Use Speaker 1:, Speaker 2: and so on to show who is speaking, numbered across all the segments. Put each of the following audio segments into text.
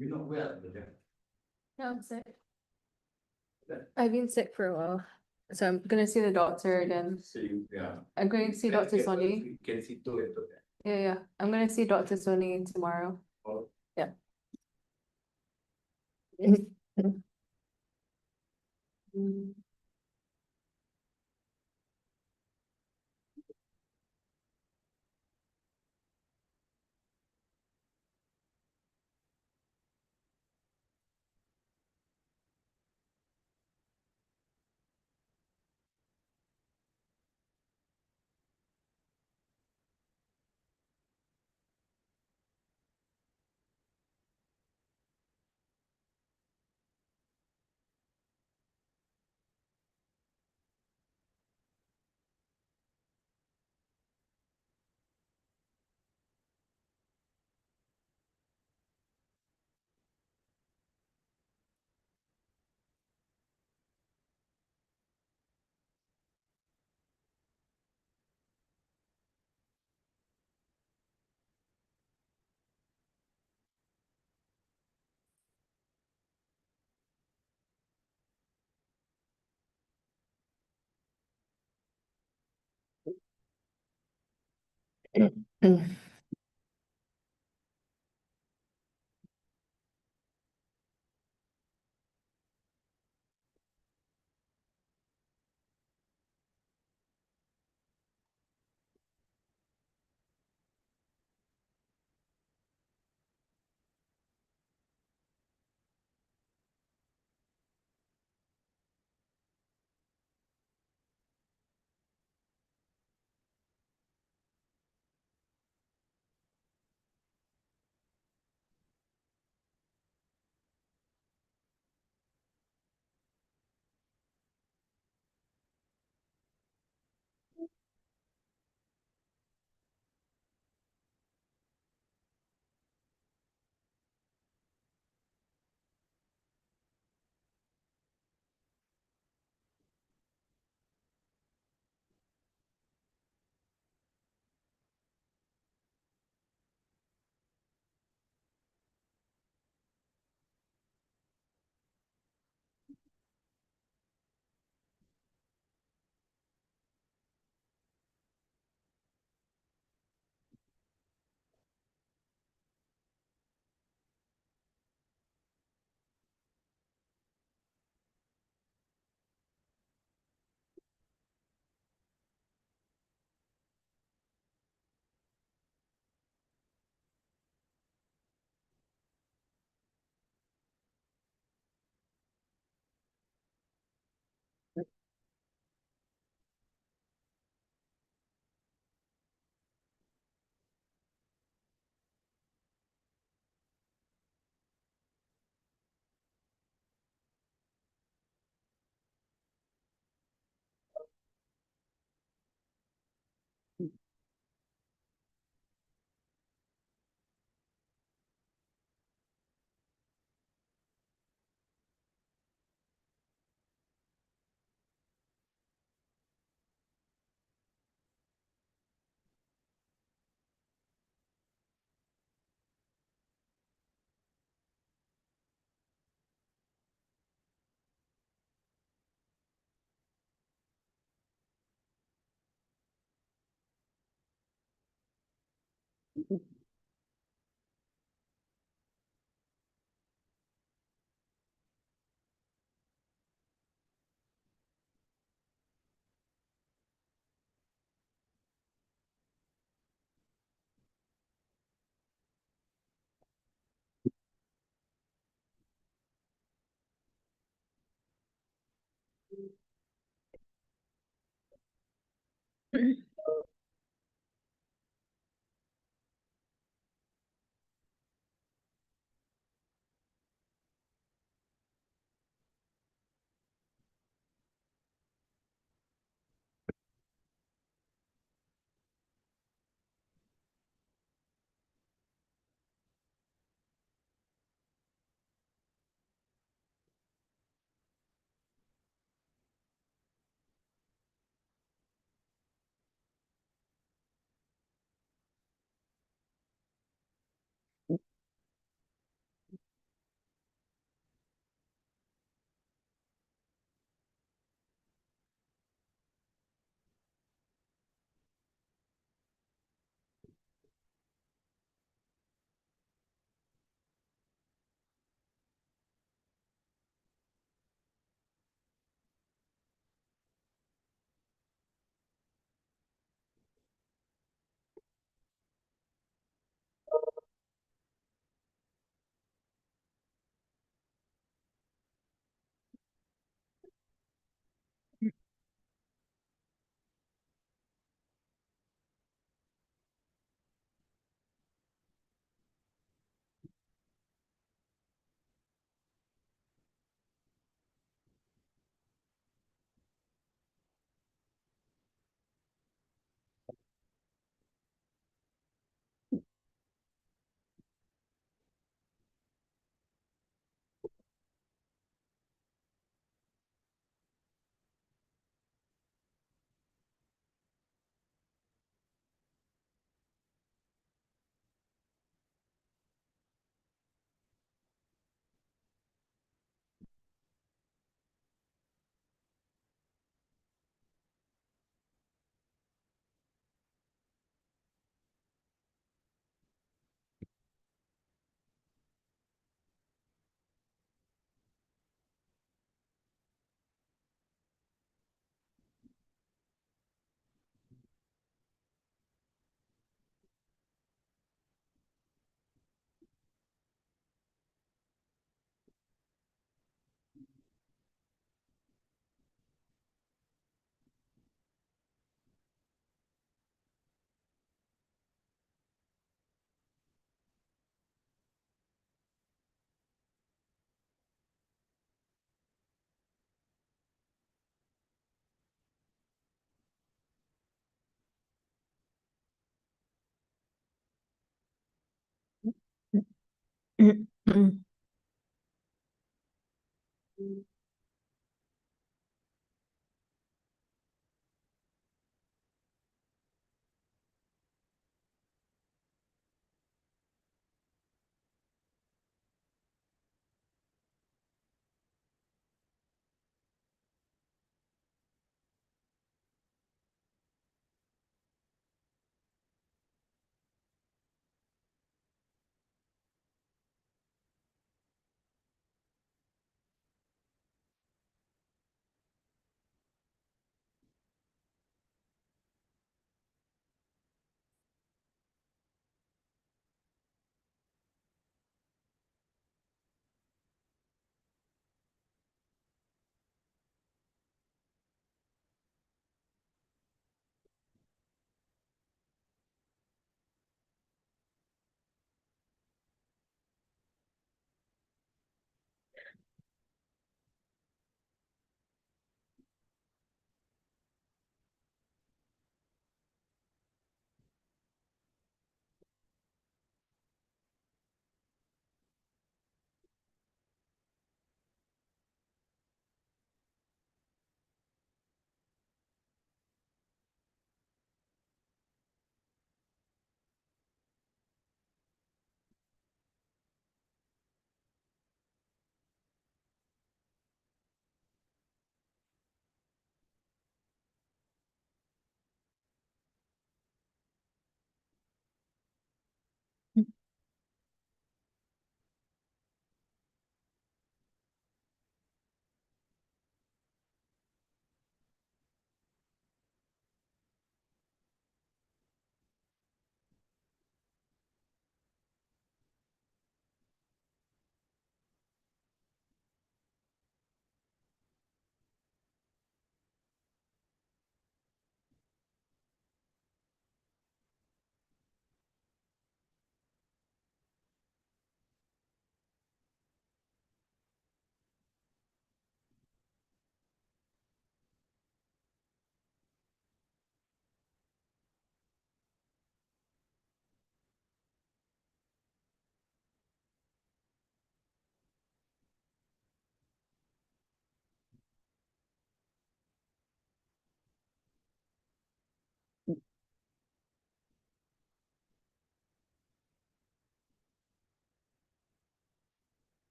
Speaker 1: You're not well, but yeah.
Speaker 2: Yeah, I'm sick.
Speaker 1: Yeah.
Speaker 2: I've been sick for a while, so I'm gonna see the doctor again.
Speaker 1: So you, yeah.
Speaker 2: I'm going to see Dr. Soni.
Speaker 1: You can see to it, okay.
Speaker 2: Yeah, I'm gonna see Dr. Soni tomorrow.
Speaker 1: Oh.
Speaker 2: Yeah.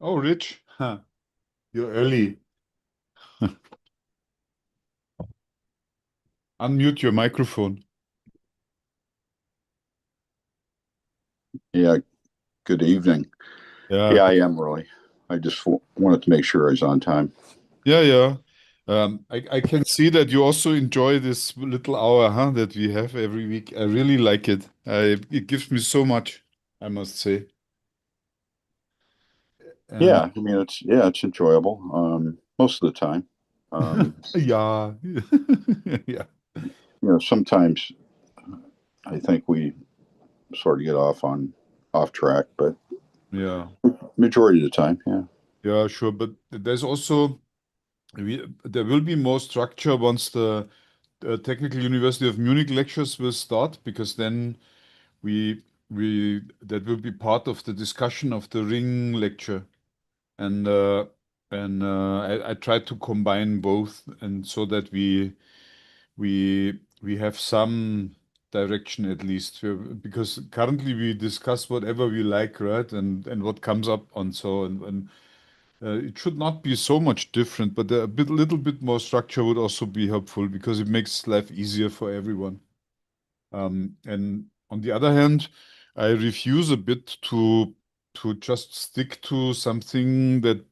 Speaker 3: Oh, Rich, huh. You're early. Unmute your microphone.
Speaker 4: Yeah, good evening.
Speaker 3: Yeah,
Speaker 4: Yeah, I am really. I just wanted to make sure I was on time.
Speaker 3: yeah. I can see that you also enjoy this little hour, huh, that we have every week. I really like it. It gives me so much, I must say. And
Speaker 4: Yeah, I mean it's enjoyable. Most of the time.
Speaker 3: yeah, yeah,
Speaker 4: Sometimes I think we sort of get off track, but
Speaker 3: yeah,
Speaker 4: majority of the time, yeah.
Speaker 3: yeah, sure. But there's also there will be more structure once the Technical University of Munich lectures will start, because then we that will be part of the discussion of the Ring lecture, and I tried to combine both, and so that we have some direction at least, because currently we discuss whatever we like, right, and what comes up on, so and it should not be so much different, but little bit more structure would also be helpful, because it makes life easier for everyone. And on the other hand, I refuse a bit to just stick to something that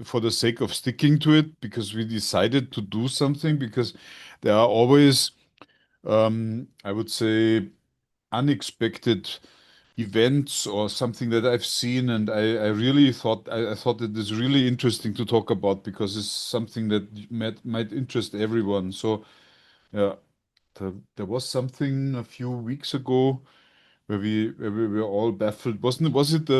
Speaker 3: for the sake of sticking to it, because we decided to do something, because there are always, I would say, unexpected events or something that I've seen, and I really thought I thought it is really interesting to talk about, because it's something that might interest everyone. So yeah, there was something a few weeks ago where we were all baffled. Was it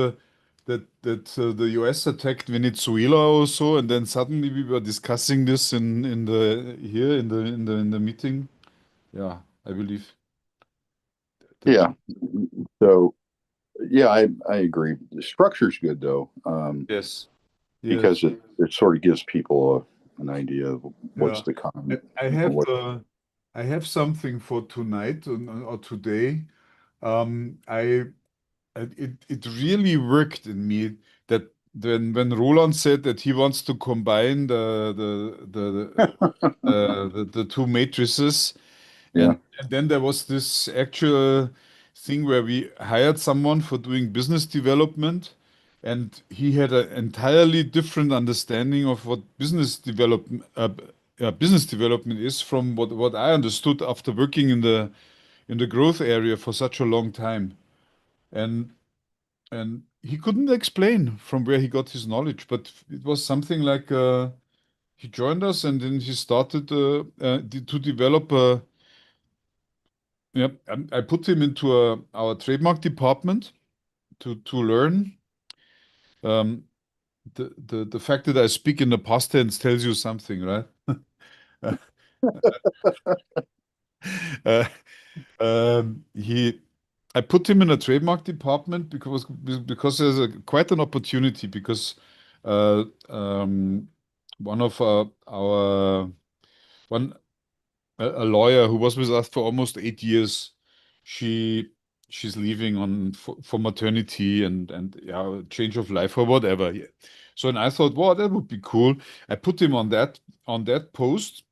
Speaker 3: the US attacked Venezuela also, and then suddenly we were discussing this in the here in the meeting. Yeah, I believe.
Speaker 4: Yeah. So yeah, I agree. The structure's good though,
Speaker 3: Yes.
Speaker 4: because
Speaker 3: Yes.
Speaker 4: it sort of gives people an idea of what's
Speaker 3: Yeah.
Speaker 4: to come.
Speaker 3: I have I have something for tonight or today. I it really worked in me that when Roland said that he wants to combine the two matrices,
Speaker 4: Yeah.
Speaker 3: and then there was this actual thing where we hired someone for doing business development, and he had an entirely different understanding of what business development is from what I understood after working in the growth area for such a long time. And he couldn't explain from where he got his knowledge, but it was something like he joined us and then he started to develop a. Yeah, I put him into our trademark department to learn. Um, the fact that I speak in the past tense tells you something, right? Uh, he I put him in a trademark department because there's quite an opportunity because one of our one a lawyer who was with us for almost 8 years, she she's leaving on for maternity and yeah, change of life or whatever. Yeah. So and I thought, wow, that would be cool. I put him on that post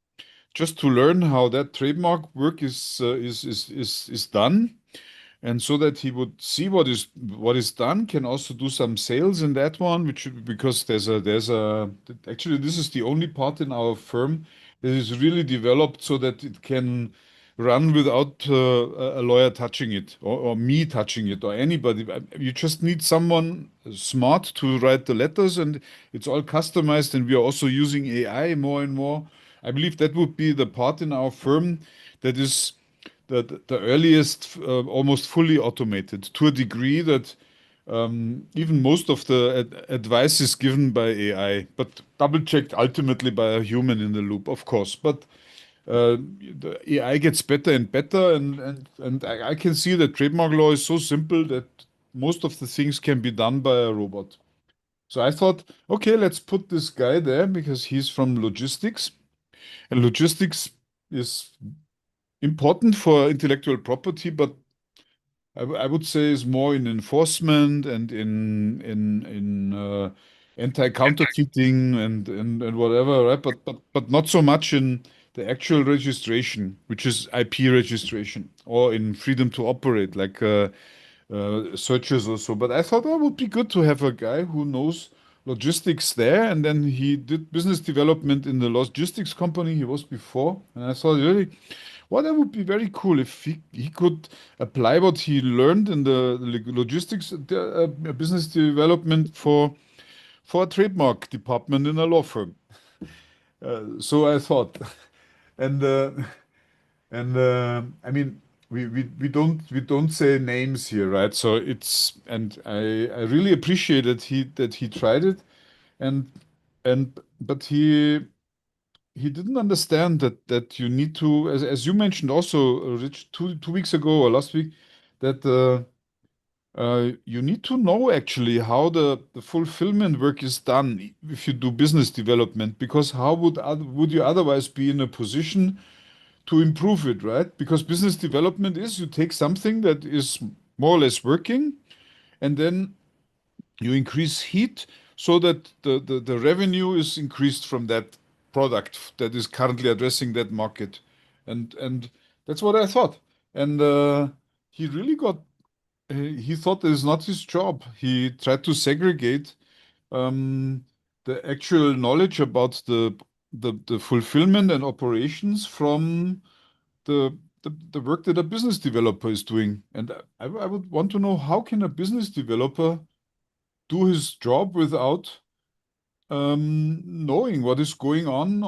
Speaker 3: just to learn how that trademark work is done, and so that he would see what is done, can also do some sales in that one, which because there's a actually this is the only part in our firm that is really developed so that it can run without a lawyer touching it or me touching it or anybody. You just need someone smart to write the letters, and it's all customized. And we are also using AI more and more. I believe that would be the part in our firm that is the earliest almost fully automated to a degree that even most of the advice is given by AI, but double checked ultimately by a human in the loop, of course. But the AI gets better and better, and I can see that trademark law is so simple that most of the things can be done by a robot. So I thought, okay, let's put this guy there because he's from logistics, and logistics is important for intellectual property, but I would say is more in enforcement and in anti-counterfeiting and whatever, right? But not so much in the actual registration, which is IP registration, or in freedom to operate, like searches or so. But I thought that would be good to have a guy who knows logistics there, and then he did business development in the logistics company he was before, and I thought really. Well, that would be very cool if he could apply what he learned in the logistics business development for a trademark department in a law firm. So I thought, and I mean we don't say names here, right? So it's and I really appreciate that he tried it, and but he didn't understand that you need to, as you mentioned also, Rich, 2 weeks ago or last week, that you need to know actually how the fulfillment work is done if you do business development, because how would you otherwise be in a position to improve it, right? Because business development is you take something that is more or less working, and then you increase heat so that the revenue is increased from that product that is currently addressing that market. And that's what I thought. And he really got, he thought it is not his job. He tried to segregate um, the actual knowledge about the fulfillment and operations from the work that a business developer is doing. And I would want to know, how can a business developer do his job without knowing what is going on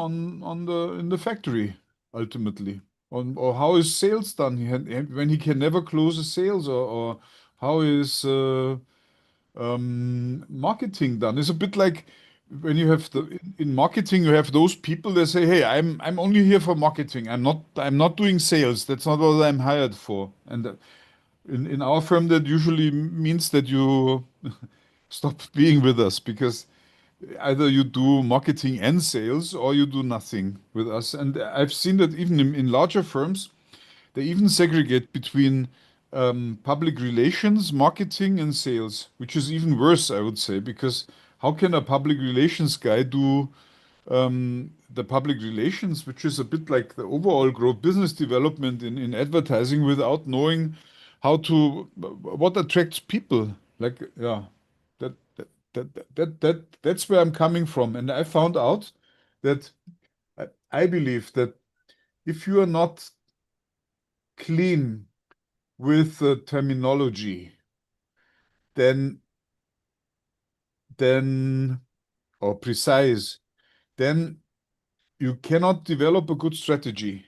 Speaker 3: the in the factory ultimately, or how is sales done when he can never close a sales, or how is marketing done. It's a bit like when you have in marketing, you have those people that say, "Hey, I'm only here for marketing. I'm not doing sales. That's not what I'm hired for." And in our firm, that usually means that you stop being with us because either you do marketing and sales or you do nothing with us. And I've seen that even in larger firms, they even segregate between public relations, marketing, and sales, which is even worse, I would say, because how can a public relations guy do the public relations, which is a bit like the overall growth business development in advertising, without knowing what attracts people? Like, yeah, that, that's where I'm coming from. And I found out that I believe that if you are not clean with the terminology, then or precise, then you cannot develop a good strategy.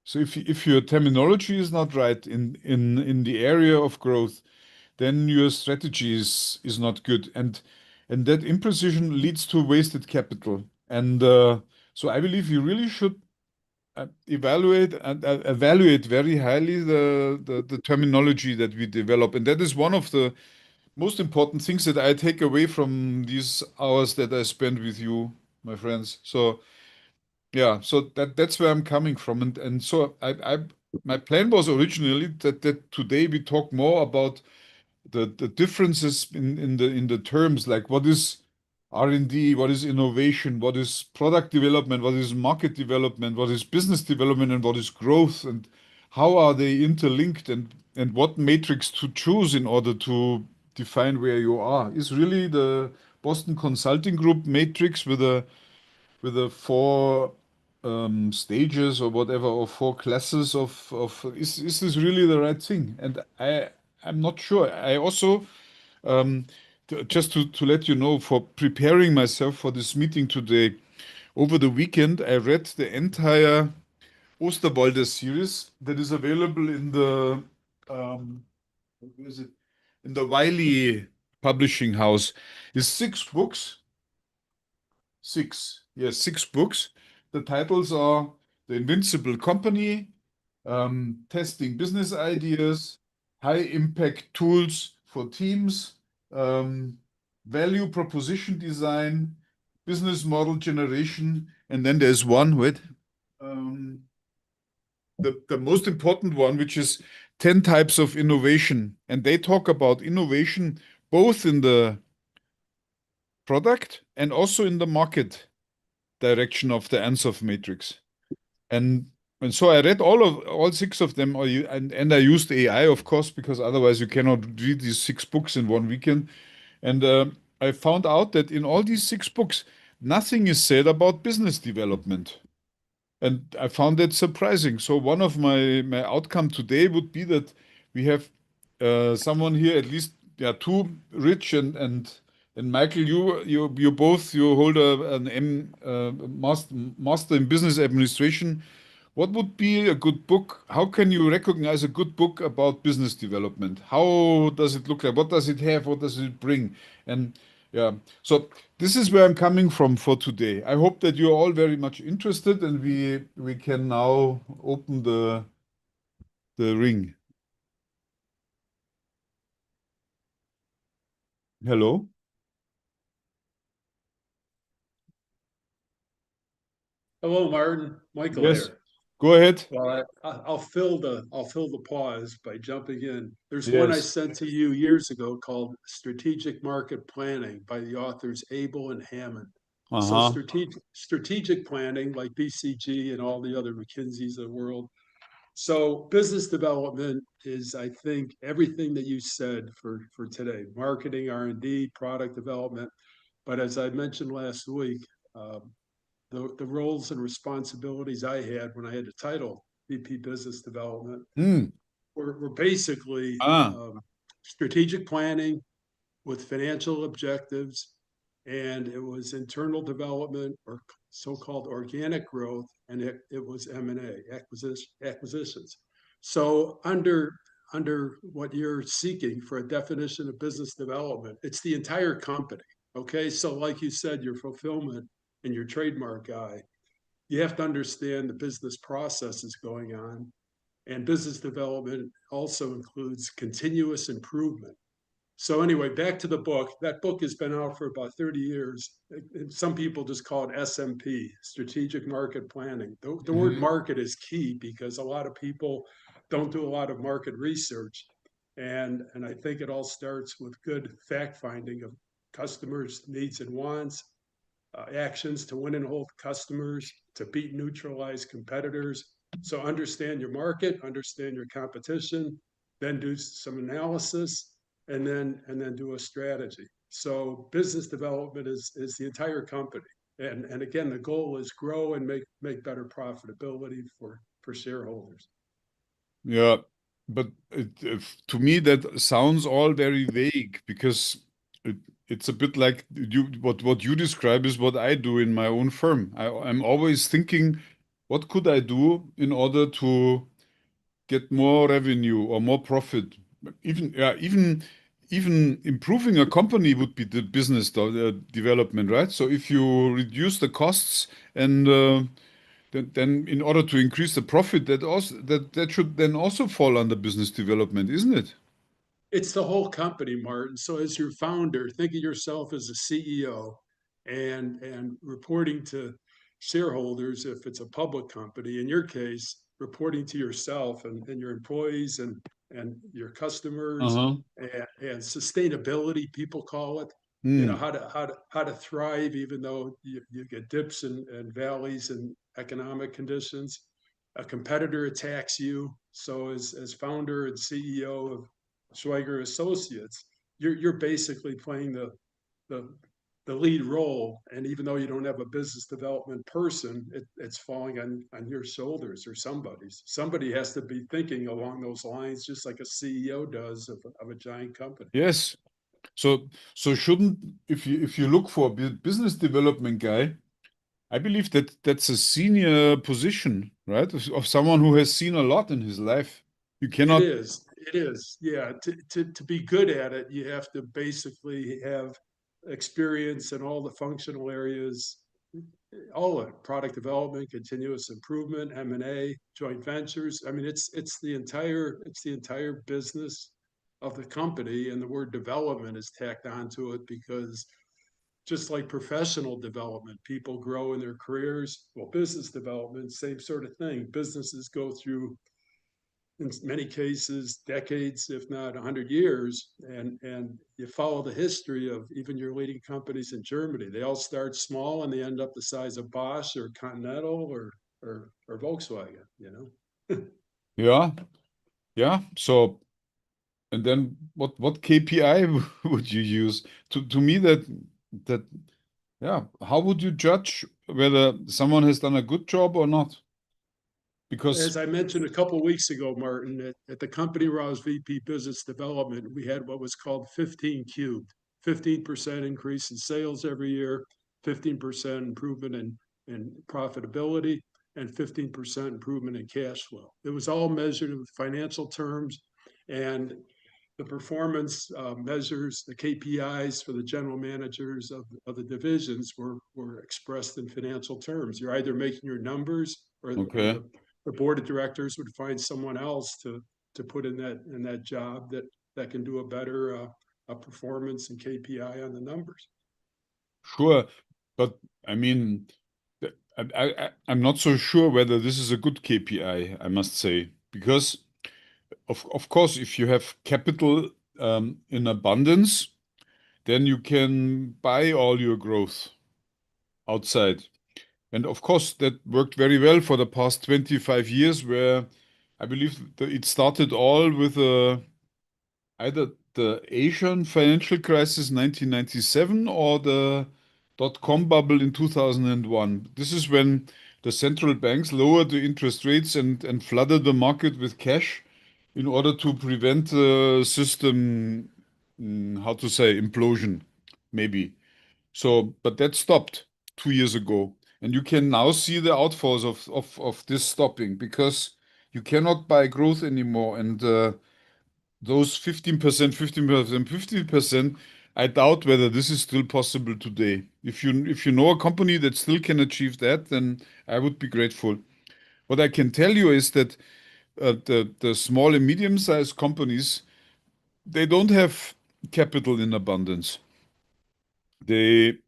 Speaker 3: So if your terminology is not right in the area of growth, then your strategy is not good, and that imprecision leads to wasted capital. And so I believe you really should evaluate very highly the terminology that we develop, and that is one of the most important things that I take away from these hours that I spend with you, my friends. So yeah, so that's where I'm coming from, and so I my plan was originally that today we talk more about the differences in the terms, like what is R&D, what is innovation, what is product development, what is market development, what is business development, and what is growth, and how are they interlinked, and what matrix to choose in order to define where you are. Is really the Boston Consulting Group matrix with the four stages or whatever, or four classes of is this really the right thing? And I'm not sure. I also just to let you know, for preparing myself for this meeting today, over the weekend I read the entire Osterwalder series that is available in the where is it? In the Wiley publishing house. It's 6 books. Yes, 6 books. The titles are The Invincible Company, Testing Business Ideas, High Impact Tools for Teams, Value Proposition Design, Business Model Generation, and then there's one with the most important one, which is 10 types of innovation. And they talk about innovation both in the product and also in the market direction of the Ansoff matrix. And so I read all 6 of them, and I used AI, of course, because otherwise you cannot read these 6 books in one weekend. And I found out that in all these 6 books, nothing is said about business development. And I found that surprising. So one of my outcome today would be that we have someone here, at least, yeah, 2, Rich and Michael. You both hold an master in business administration. What would be a good book? How can you recognize a good book about business development? How does it look like? What does it have? What does it bring? And yeah, so this is where I'm coming from for today. I hope that you're all very much interested, and we can now open the ring. Hello?
Speaker 5: Hello, Martin. Michael
Speaker 3: Yes,
Speaker 5: here.
Speaker 3: go ahead.
Speaker 5: Well, I'll fill the pause by jumping in. There's one I
Speaker 3: Yes.
Speaker 5: sent to you years ago called Strategic Market Planning by the authors Abel and Hammond. So
Speaker 3: Uh-huh.
Speaker 5: strategic planning, like BCG and all the other McKinseys of the world. So business development is, I think, everything that you said for today: marketing, R&D, product development. But as I mentioned last week, the roles and responsibilities I had when I had the title VP Business Development
Speaker 3: Mm.
Speaker 5: were basically
Speaker 3: Ah.
Speaker 5: strategic planning with financial objectives, and it was internal development or so-called organic growth, and it was M&A, acquisitions. So under under what you're seeking for a definition of business development, it's the entire company. Okay, so like you said, your fulfillment and your trademark guy, you have to understand the business processes going on. And business development also includes continuous improvement. So anyway, back to the book. That book has been out for about 30 years. And some people just call it SMP, Strategic Market Planning. The word market is key because a lot of people don't do a lot of market research. And I think it all starts with good fact finding of customers' needs and wants, actions to win and hold customers, to beat neutralize competitors. So understand your market, understand your competition, then do some analysis, and then do a strategy. So business development is the entire company. And again, the goal is grow and make better profitability for shareholders.
Speaker 3: Yeah, but to me that sounds all very vague because it's a bit like what you describe is what I do in my own firm. I'm always thinking, what could I do in order to get more revenue or more profit? Even improving a company would be the business development, right? So if you reduce the costs and then in order to increase the profit, that should then also fall under business development, isn't it?
Speaker 5: It's the whole company, Martin. So as your founder, think of yourself as a CEO and reporting to shareholders if it's a public company. In your case, reporting to yourself and your employees and your customers and sustainability, people call it. You know, how to thrive even though you get dips and valleys in economic conditions. A competitor attacks you. So as founder and CEO of Schweiger Associates, you're basically playing the lead role. And even though you don't have a business development person, it's falling on your shoulders or somebody's. Somebody has to be thinking along those lines, just like a CEO does of a giant company.
Speaker 3: Yes. So shouldn't, if you look for a business development guy, I believe that's a senior position, right? Of someone who has seen a lot in his life. You cannot.
Speaker 5: It is. Yeah. To be good at it, you have to basically have experience in all the functional areas, all of it, product development, continuous improvement, M&A, joint ventures. I mean, it's the entire business of the company, and the word development is tacked onto it because just like professional development, people grow in their careers. Well, business development, same sort of thing. Businesses go through, in many cases, decades, if not 100 years. And you follow the history of even your leading companies in Germany. They all start small and they end up the size of Bosch or Continental or Volkswagen, you know?
Speaker 3: Yeah. So, and then what KPI would you use? To me yeah, how would you judge whether someone has done a good job or not? Because
Speaker 5: as I mentioned a couple of weeks ago, Martin, at the company where I was VP Business Development, we had what was called 15 cubed, 15% increase in sales every year, 15% improvement in profitability, and 15% improvement in cash flow. It was all measured in financial terms, and the performance measures, the KPIs for the general managers of the divisions were expressed in financial terms. You're either making your numbers or the board of directors would find someone else to put in that job that can do a better performance and KPI on the numbers.
Speaker 3: Sure, but I mean, I'm not so sure whether this is a good KPI, I must say, because of course, if you have capital in abundance, then you can buy all your growth outside. And of course, that worked very well for the past 25 years, where I believe it started all with either the Asian financial crisis 1997 or the dot-com bubble in 2001. This is when the central banks lowered the interest rates and flooded the market with cash in order to prevent the system, how to say, implosion, maybe. So, but that stopped 2 years ago. And you can now see the outfalls of this stopping because you cannot buy growth anymore. And those 15%, 15%, 15%, I doubt whether this is still possible today. If you know a company that still can achieve that, then I would be grateful. What I can tell you is that the small and medium-sized companies, they don't have capital in abundance. They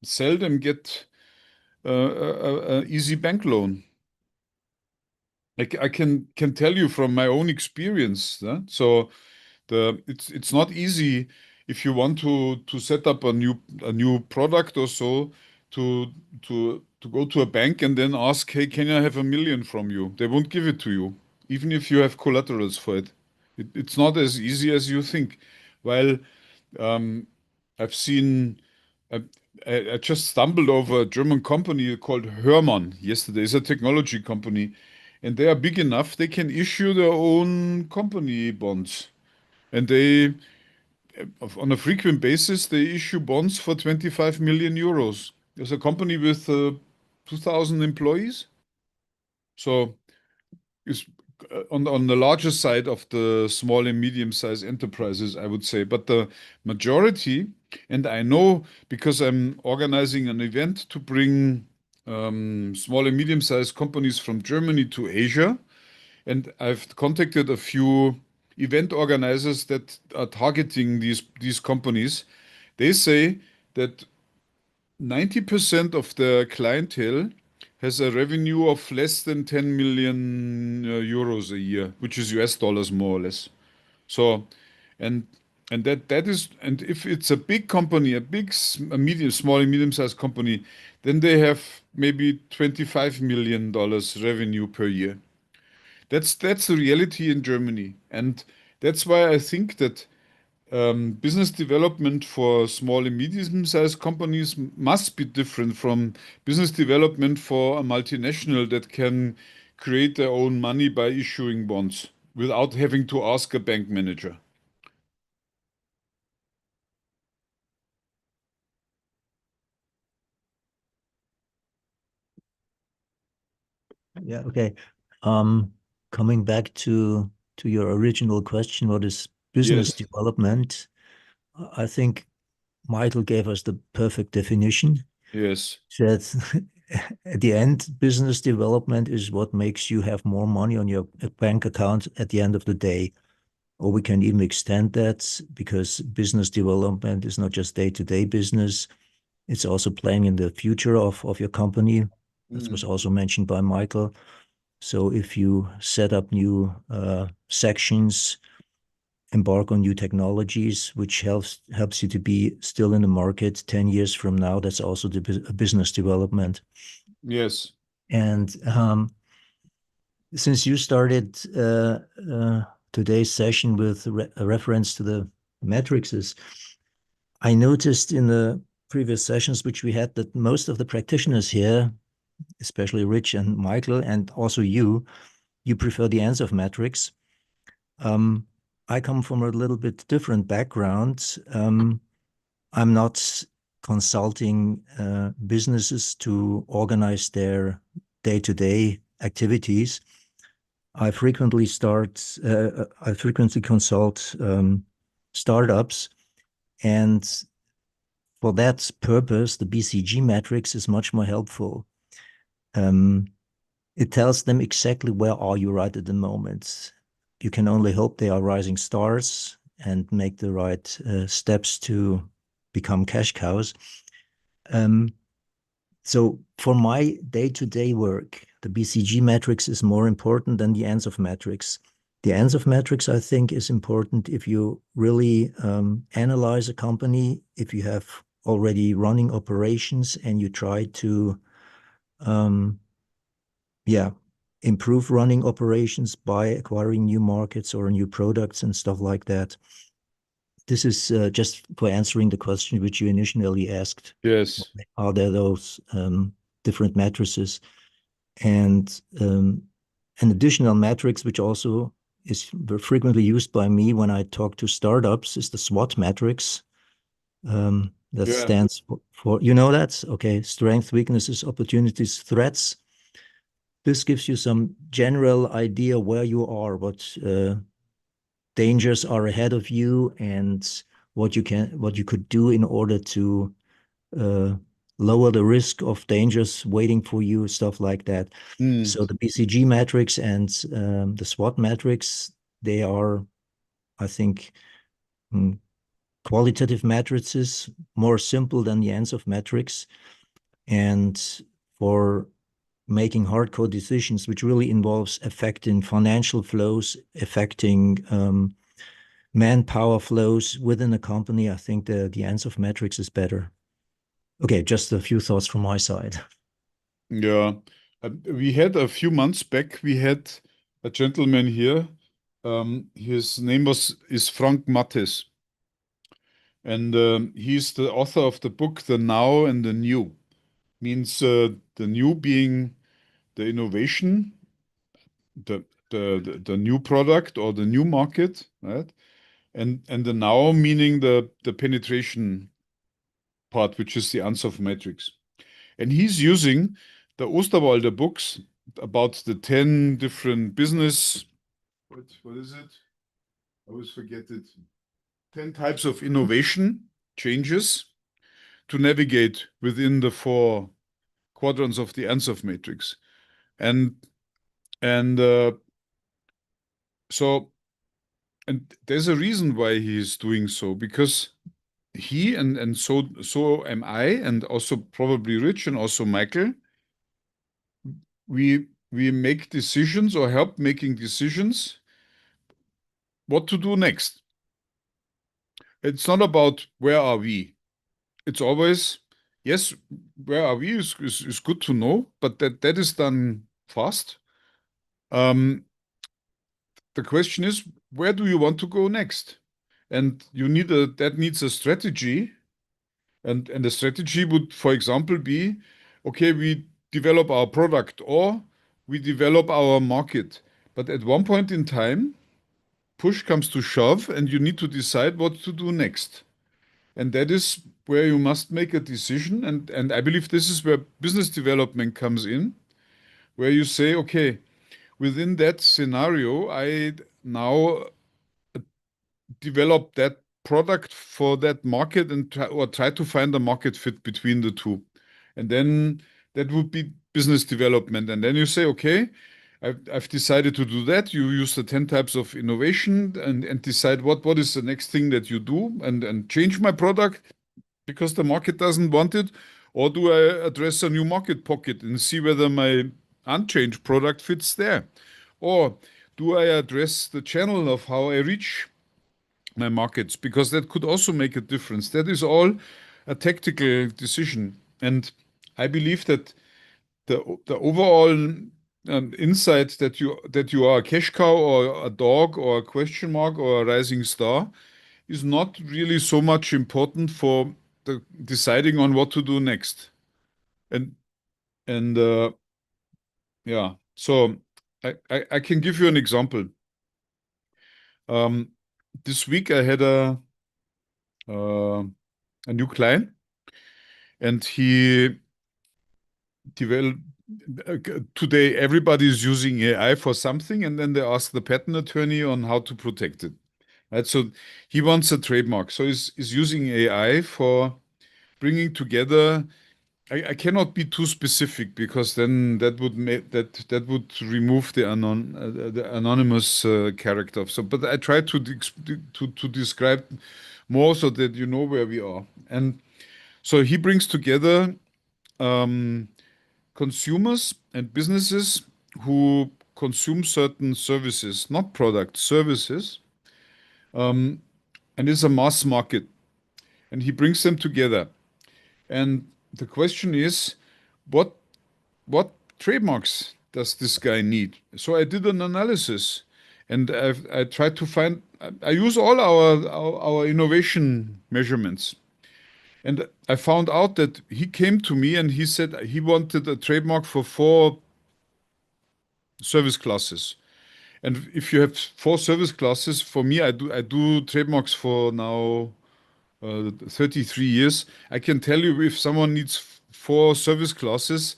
Speaker 3: seldom get an easy bank loan. I can tell you from my own experience. So it's not easy if you want to set up a new product or so to go to a bank and then ask, hey, can I have $1 million from you? They won't give it to you, even if you have collaterals for it. It's not as easy as you think. While I've seen, I just stumbled over a German company called Hörmann yesterday. It's a technology company, and they are big enough they can issue their own company bonds. And they, on a frequent basis, they issue bonds for 25 million euros. There's a company with 2,000 employees. So it's on the larger side of the small and medium-sized enterprises, I would say. But the majority, and I know because I'm organizing an event to bring small and medium-sized companies from Germany to Asia, and I've contacted a few event organizers that are targeting these companies. They say that 90% of the clientele has a revenue of less than 10 million euros a year, which is US dollars more or less. So, and that is, and if it's a big company, a small and medium-sized company, then they have maybe $25 million revenue per year. That's the reality in Germany, and that's why I think that business development for small and medium-sized companies must be different from business development for a multinational that can create their own money by issuing bonds without having to ask a bank manager.
Speaker 6: Yeah, okay. Coming back to your original question, what is business
Speaker 3: Yes.
Speaker 6: development? I think Michael gave us the perfect definition.
Speaker 3: Yes.
Speaker 6: Said at the end, business development is what makes you have more money on your bank account at the end of the day. Or we can even extend that, because business development is not just day-to-day business. It's also planning in the future of your company. That was also mentioned by Michael. So if you set up new sections, embark on new technologies, which helps you to be still in the market 10 years from now, that's also the business development.
Speaker 3: Yes.
Speaker 6: And since you started today's session with a reference to the matrices, I noticed in the previous sessions which we had that most of the practitioners here, especially Rich and Michael, and also you prefer the Ansoff matrix. I come from a little bit different background. I'm not consulting businesses to organize their day-to-day activities. I frequently consult startups, and for that purpose, the BCG matrix is much more helpful. It tells them exactly where are you right at the moment. You can only hope they are rising stars and make the right steps to become cash cows. So for my day-to-day work, the BCG matrix is more important than the Ansoff matrix. The Ansoff matrix, I think, is important if you really analyze a company, if you have already running operations and you try to improve running operations by acquiring new markets or new products and stuff like that. This is just for answering the question which you initially asked.
Speaker 3: Yes.
Speaker 6: Are there those different matrices? And an additional matrix, which also is frequently used by me when I talk to startups, is the SWOT matrix. That stands for, you know that? Okay, strength, weaknesses, opportunities, threats. this gives you some general idea where you are, what dangers are ahead of you, and what you could do in order to lower the risk of dangers waiting for you, stuff like that.
Speaker 3: Mm.
Speaker 6: So the BCG matrix and the SWOT matrix, they are, I think, qualitative matrices, more simple than the Ansoff matrix. And for making hardcore decisions, which really involves affecting financial flows, affecting manpower flows within a company, I think the Ansoff matrix is better. Okay, just a few thoughts from my side.
Speaker 3: Yeah, we had a few months back, we had a gentleman here. His name is Frank Mattes. And he's the author of the book, The Now and the New. Means the new being the innovation, the new product or the new market, right? And the now meaning the penetration part, which is the Ansoff matrix. And he's using the Osterwalder books about the 10 different business, what is it? I always forget it. 10 types of innovation changes to navigate within the 4 quadrants of the Ansoff matrix. And there's a reason why he's doing so, because he and so am I, and also probably Rich and also Michael, we make decisions or help making decisions what to do next. It's not about where are we. It's always, yes, where are we is good to know, but that is done fast. The question is, where do you want to go next? And that needs a strategy. And the strategy would, for example, be, okay, we develop our product or we develop our market. But at one point in time, push comes to shove and you need to decide what to do next. And that is where you must make a decision. And I believe this is where business development comes in, where you say, okay, within that scenario, I now develop that product for that market and try to find a market fit between the two. And then that would be business development. And then you say, okay, I've decided to do that. You use the 10 types of innovation and decide what is the next thing that you do and change my product because the market doesn't want it. Or do I address a new market pocket and see whether my unchanged product fits there? Or do I address the channel of how I reach my markets? Because that could also make a difference. That is all a tactical decision. And I believe that the overall insight that you are a cash cow or a dog or a question mark or a rising star is not really so much important for deciding on what to do next. And yeah, so I can give you an example. This week I had a new client, and he developed. Today, everybody is using AI for something, and then they ask the patent attorney on how to protect it. Right? So he wants a trademark. So he's using AI for bringing together. I cannot be too specific because then that would remove the anonymous character. So, but I try to describe more so that you know where we are. And so he brings together consumers and businesses who consume certain services, not products, services, and it's a mass market. And he brings them together. And the question is, what trademarks does this guy need? So I did an analysis, and I tried to find. I use all our innovation measurements, and I found out that he came to me and he said he wanted a trademark for 4 service classes. And if you have 4 service classes, for me, I do trademarks for now 33 years. I can tell you if someone needs 4 service classes,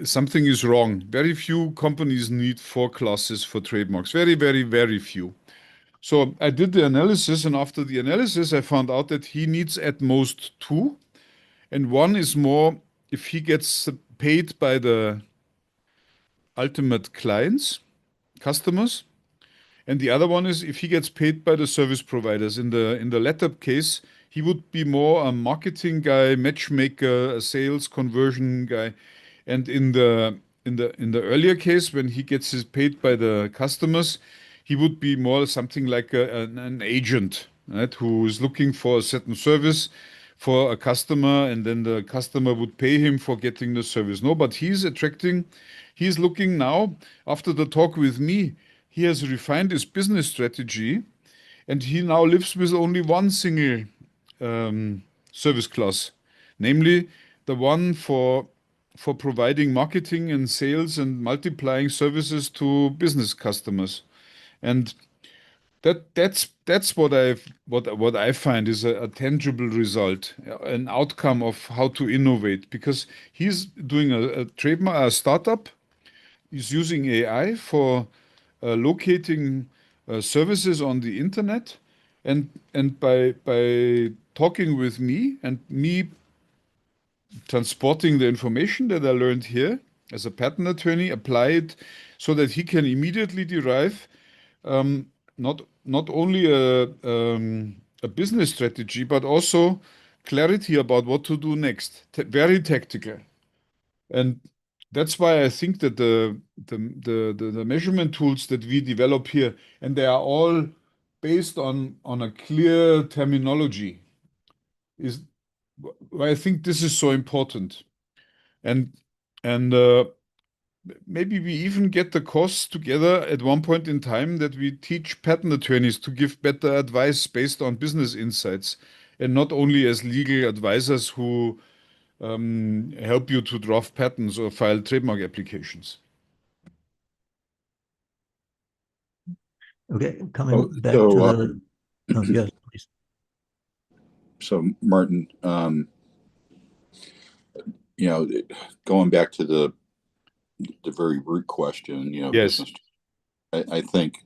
Speaker 3: something is wrong. Very few companies need 4 classes for trademarks. Very, very, very few. So I did the analysis, and after the analysis, I found out that he needs at most 2. And one is more if he gets paid by the ultimate clients, customers. And the other one is if he gets paid by the service providers. In the latter case, he would be more a marketing guy, matchmaker, a sales conversion guy. And in the earlier case, when he gets his paid by the customers, he would be more something like an agent, right? Who is looking for a certain service for a customer, and then the customer would pay him for getting the service. No, but he's looking now, after the talk with me, he has refined his business strategy, and he now lives with only one single service class, namely the one for providing marketing and sales and multiplying services to business customers. And that's what I find is a tangible result, an outcome of how to innovate, because he's doing a startup. He's using AI for locating services on the internet, and by talking with me and me transporting the information that I learned here as a patent attorney, apply it so that he can immediately derive not only a business strategy, but also clarity about what to do next. Very tactical. And that's why I think that the measurement tools that we develop here, and they are all based on a clear terminology, is why I think this is so important. And maybe we even get the course together at one point in time that we teach patent attorneys to give better advice based on business insights, and not only as legal advisors who help you to draft patents or file trademark applications.
Speaker 6: Okay, coming
Speaker 4: Oh,
Speaker 6: back
Speaker 4: so,
Speaker 6: to the. Oh, yes, please.
Speaker 4: So Martin, going back to the very root question,
Speaker 3: Yes.
Speaker 4: business, I think,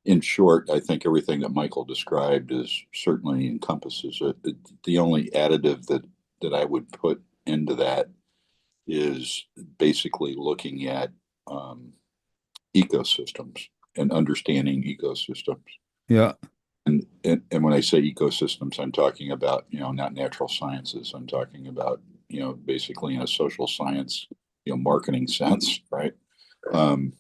Speaker 4: in short, I think everything that Michael described is certainly encompasses it. The only additive that I would put into that is basically looking at ecosystems and understanding ecosystems.
Speaker 3: Yeah.
Speaker 4: And when I say ecosystems, I'm talking about, not natural sciences. I'm talking about, basically in a social science, marketing sense, right? And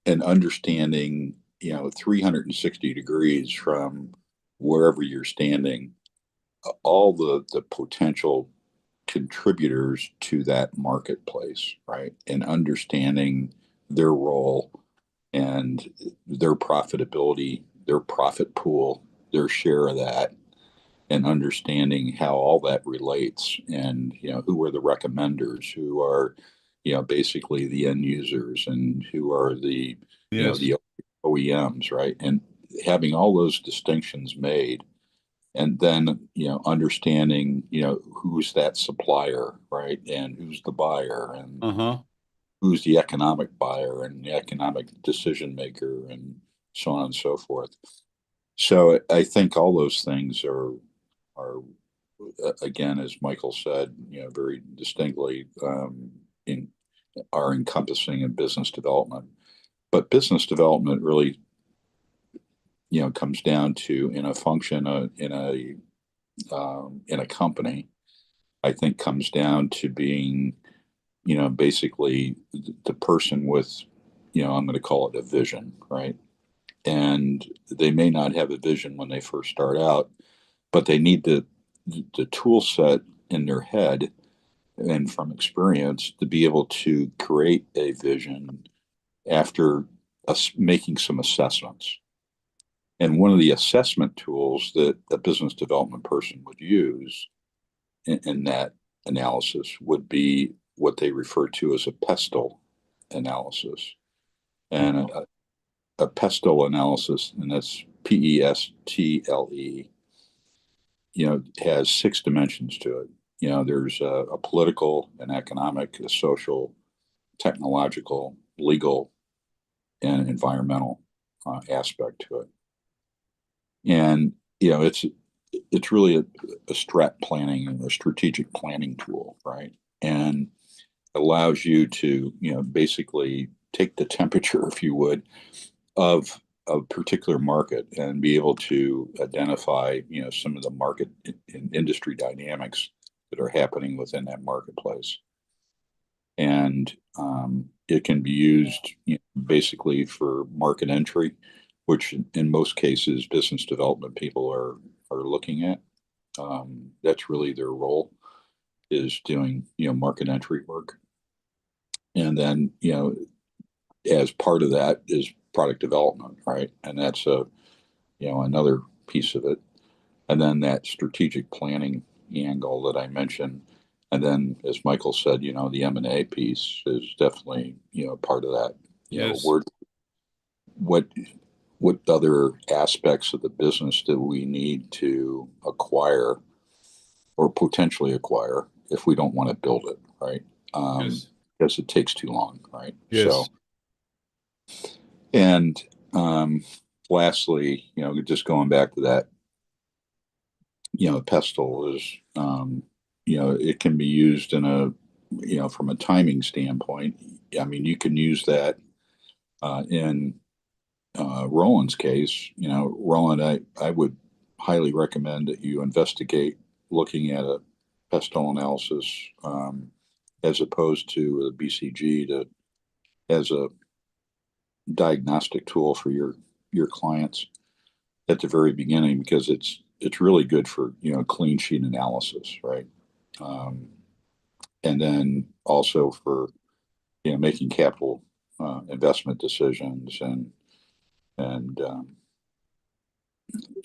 Speaker 4: understanding, 360 degrees from wherever you're standing, all the potential contributors to that marketplace, right? And understanding their role and their profitability, their profit pool, their share of that, and understanding how all that relates, and who are the recommenders, who are basically the end users, and who are the
Speaker 3: Yes.
Speaker 4: the OEMs, right? And having all those distinctions made, and then understanding who's that supplier, right? And who's the buyer, and who's the economic buyer and the economic decision maker, and so on and so forth. So I think all those things are again, as Michael said, very distinctly are encompassing in business development. But business development really, comes down to, in a function in a company, I think comes down to being, basically the person with, I'm going to call it a vision, right? And they may not have a vision when they first start out, but they need the tool set in their head and from experience to be able to create a vision after making some assessments. And one of the assessment tools that a business development person would use in that analysis would be what they refer to as a PESTLE analysis. And a PESTLE analysis, and that's PESTLE, has 6 dimensions to it. you know, there's a political, an economic, a social, technological, legal, and environmental aspect to it. And, you know, it's really a strat planning and a strategic planning tool, right? And allows you to, you know, basically take the temperature, if you would, of a particular market and be able to identify, you know, some of the market and industry dynamics that are happening within that marketplace. And it can be used, you know, basically for market entry, which in most cases business development people are looking at. That's really their role, is doing, you know, market entry work. And then, you know, as part of that is product development, right? And that's you know, another piece of it. And then that strategic planning angle that I mentioned. And then, as Michael said, you know, the M&A piece is definitely, you know, part of that. You
Speaker 3: Yes.
Speaker 4: know, what other aspects of the business do we need to acquire or potentially acquire if we don't want to build it, right?
Speaker 3: Yes.
Speaker 4: Because it takes too long, right?
Speaker 3: Yes.
Speaker 4: So, and lastly, you know, just going back to that, you know, pestle is, you know, it can be used in a, you know, from a timing standpoint. I mean, you can use that in Roland's case. You know, Roland, I would highly recommend that you investigate looking at a pestle analysis as opposed to a BCG as a diagnostic tool for your clients at the very beginning, because it's really good for, you know, clean sheet analysis, right? And then also for, you know, making capital investment decisions and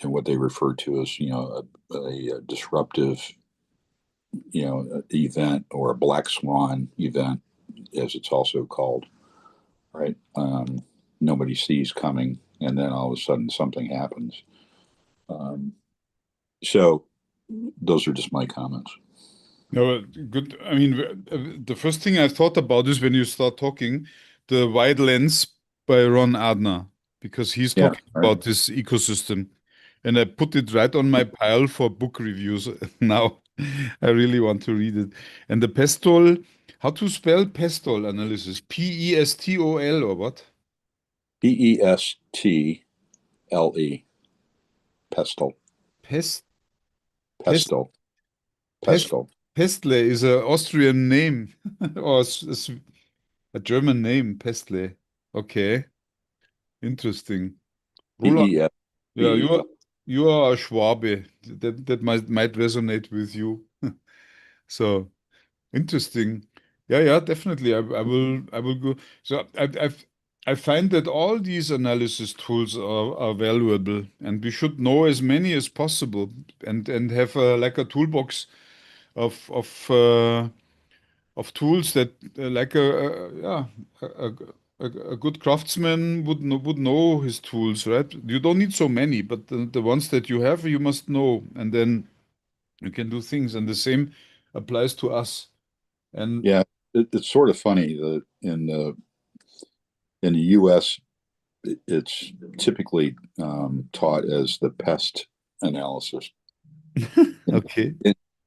Speaker 4: what they refer to as, you know, a disruptive, you know, event, or a black swan event, as it's also called, right? Nobody sees coming, and then all of a sudden something happens. So those are just my comments.
Speaker 3: No, good. I mean, the first thing I thought about is when you start talking, the Wide Lens by Ron Ardner, because he's
Speaker 4: Yeah,
Speaker 3: talking
Speaker 4: right.
Speaker 3: about this ecosystem. And I put it right on my pile for book reviews now. I really want to read it. And the PESTOL, how to spell PESTOL analysis? PESTOL or what?
Speaker 4: PESTLE, pestle,
Speaker 3: Pest,
Speaker 4: pestle,
Speaker 3: Pest,
Speaker 4: pestle.
Speaker 3: Pestle is an Austrian name or a German name, Pestle. Okay, interesting. Roland,
Speaker 4: PES.
Speaker 3: yeah, you are a Schwabe. That might resonate with you. So interesting. Yeah, definitely. I will go. So I find that all these analysis tools are valuable, and we should know as many as possible, and have like a toolbox of tools that like a good craftsman would know his tools, right? You don't need so many, but the ones that you have, you must know, and then you can do things. And the same applies to us. And
Speaker 4: Yeah, it's sort of funny that in the U.S. It's typically taught as the pest analysis.
Speaker 3: okay.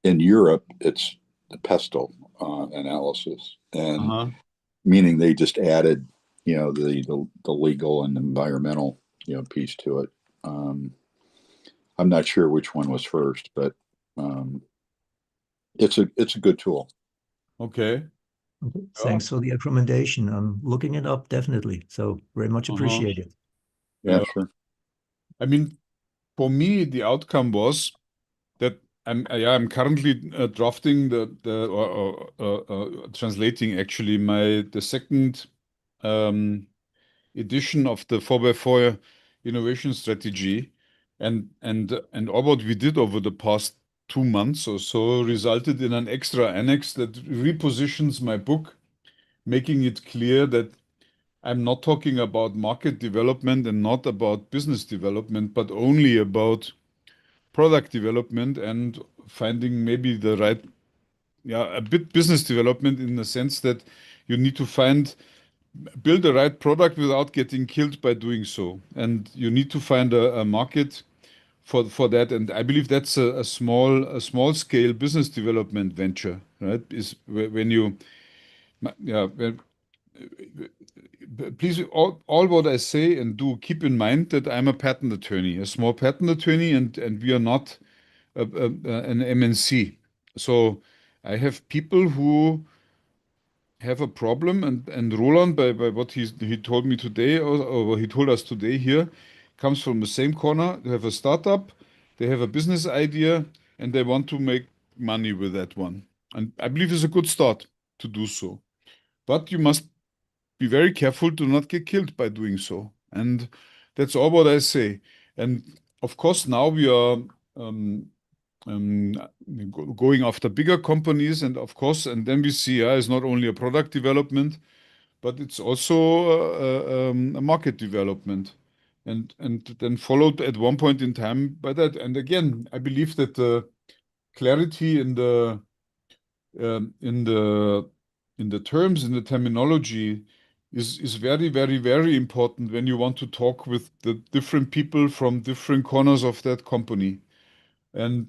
Speaker 4: In Europe, it's the pestle analysis, and
Speaker 3: Uh-huh.
Speaker 4: meaning they just added, you know, the legal and environmental, you know, piece to it. I'm not sure which one was first, but it's a good tool.
Speaker 3: Okay.
Speaker 6: Okay, thanks for the recommendation. I'm looking it up definitely. So very much appreciated.
Speaker 4: Yeah,
Speaker 3: Yeah.
Speaker 4: sure.
Speaker 3: I mean, for me, the outcome was that I'm currently drafting or translating actually the second edition of the 4x4 innovation strategy, and all what we did over the past 2 months or so resulted in an extra annex that repositions my book, making it clear that I'm not talking about market development and not about business development, but only about product development and finding maybe the right a bit business development in the sense that you need to build the right product without getting killed by doing so. And you need to find a market for that. And I believe that's a small scale business development venture, right? Is when you, please, all what I say and do, keep in mind that I'm a patent attorney, a small patent attorney, and we are not an MNC. So I have people who have a problem, and Roland, by what he told me today, or what he told us today here, comes from the same corner. They have a startup, they have a business idea, and they want to make money with that one. And I believe it's a good start to do so. But you must be very careful to not get killed by doing so. And that's all what I say. And of course, now we are going after bigger companies, and of course, and then we see it's not only a product development, but it's also a market development, and then followed at one point in time by that. And again, I believe that the clarity in the terms, in the terminology, is very, very, very important when you want to talk with the different people from different corners of that company. And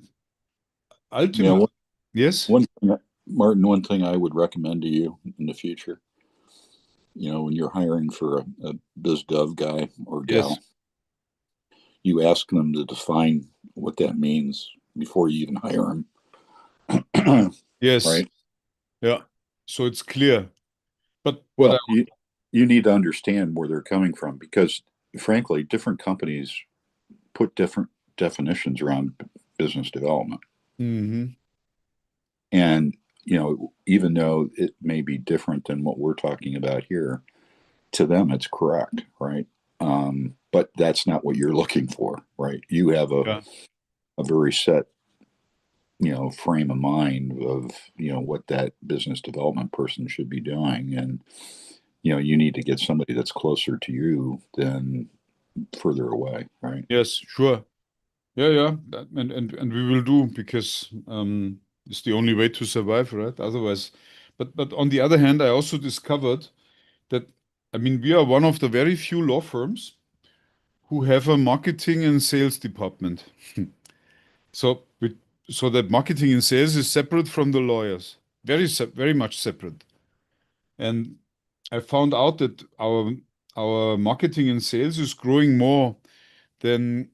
Speaker 3: ultimately, yes.
Speaker 4: Martin, one thing I would recommend to you in the future, when you're hiring for a biz dev guy or gal,
Speaker 3: Yes.
Speaker 4: you ask them to define what that means before you even hire them.
Speaker 3: Yes.
Speaker 4: Right.
Speaker 3: Yeah. So it's clear. But
Speaker 4: you need to understand where they're coming from, because frankly, different companies put different definitions around business development.
Speaker 3: Mm-hmm.
Speaker 4: And, even though it may be different than what we're talking about here, to them, it's correct. Right. But that's not what you're looking for. Right. You have a very set, frame of mind of, what that business development person should be doing. And, you need to get somebody that's closer to you than further away. Right.
Speaker 3: Yes, sure. Yeah. And we will do, because it's the only way to survive, right? Otherwise, but on the other hand, I also discovered that, we are one of the very few law firms who have a marketing and sales department. So that marketing and sales is separate from the lawyers, very much separate. And I found out that our marketing and sales is growing more than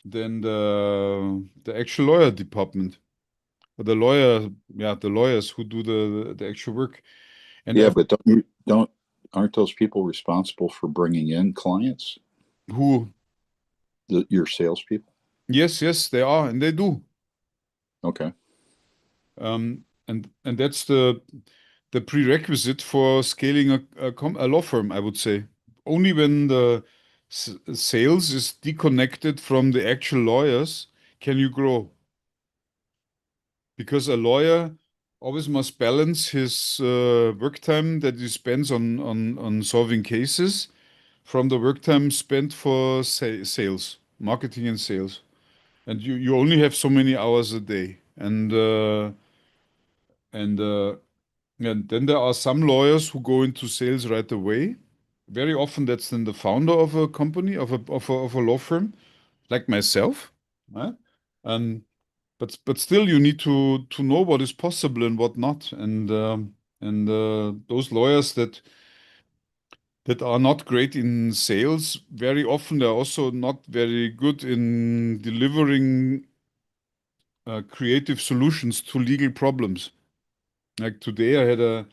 Speaker 3: the actual lawyer department. The lawyers who do the actual work. And
Speaker 4: but aren't those people responsible for bringing in clients?
Speaker 3: Who?
Speaker 4: Your salespeople?
Speaker 3: Yes, they are, and they do.
Speaker 4: Okay.
Speaker 3: And that's the prerequisite for scaling a law firm, I would say. Only when the sales is disconnected from the actual lawyers can you grow. Because a lawyer always must balance his work time that he spends on solving cases from the work time spent for sales, marketing and sales. And you only have so many hours a day. And then there are some lawyers who go into sales right away. Very often that's then the founder of a company, of a law firm, like myself, right? But still, you need to know what is possible and what not. And those lawyers that are not great in sales, very often they're also not very good in delivering creative solutions to legal problems. Like today, I had a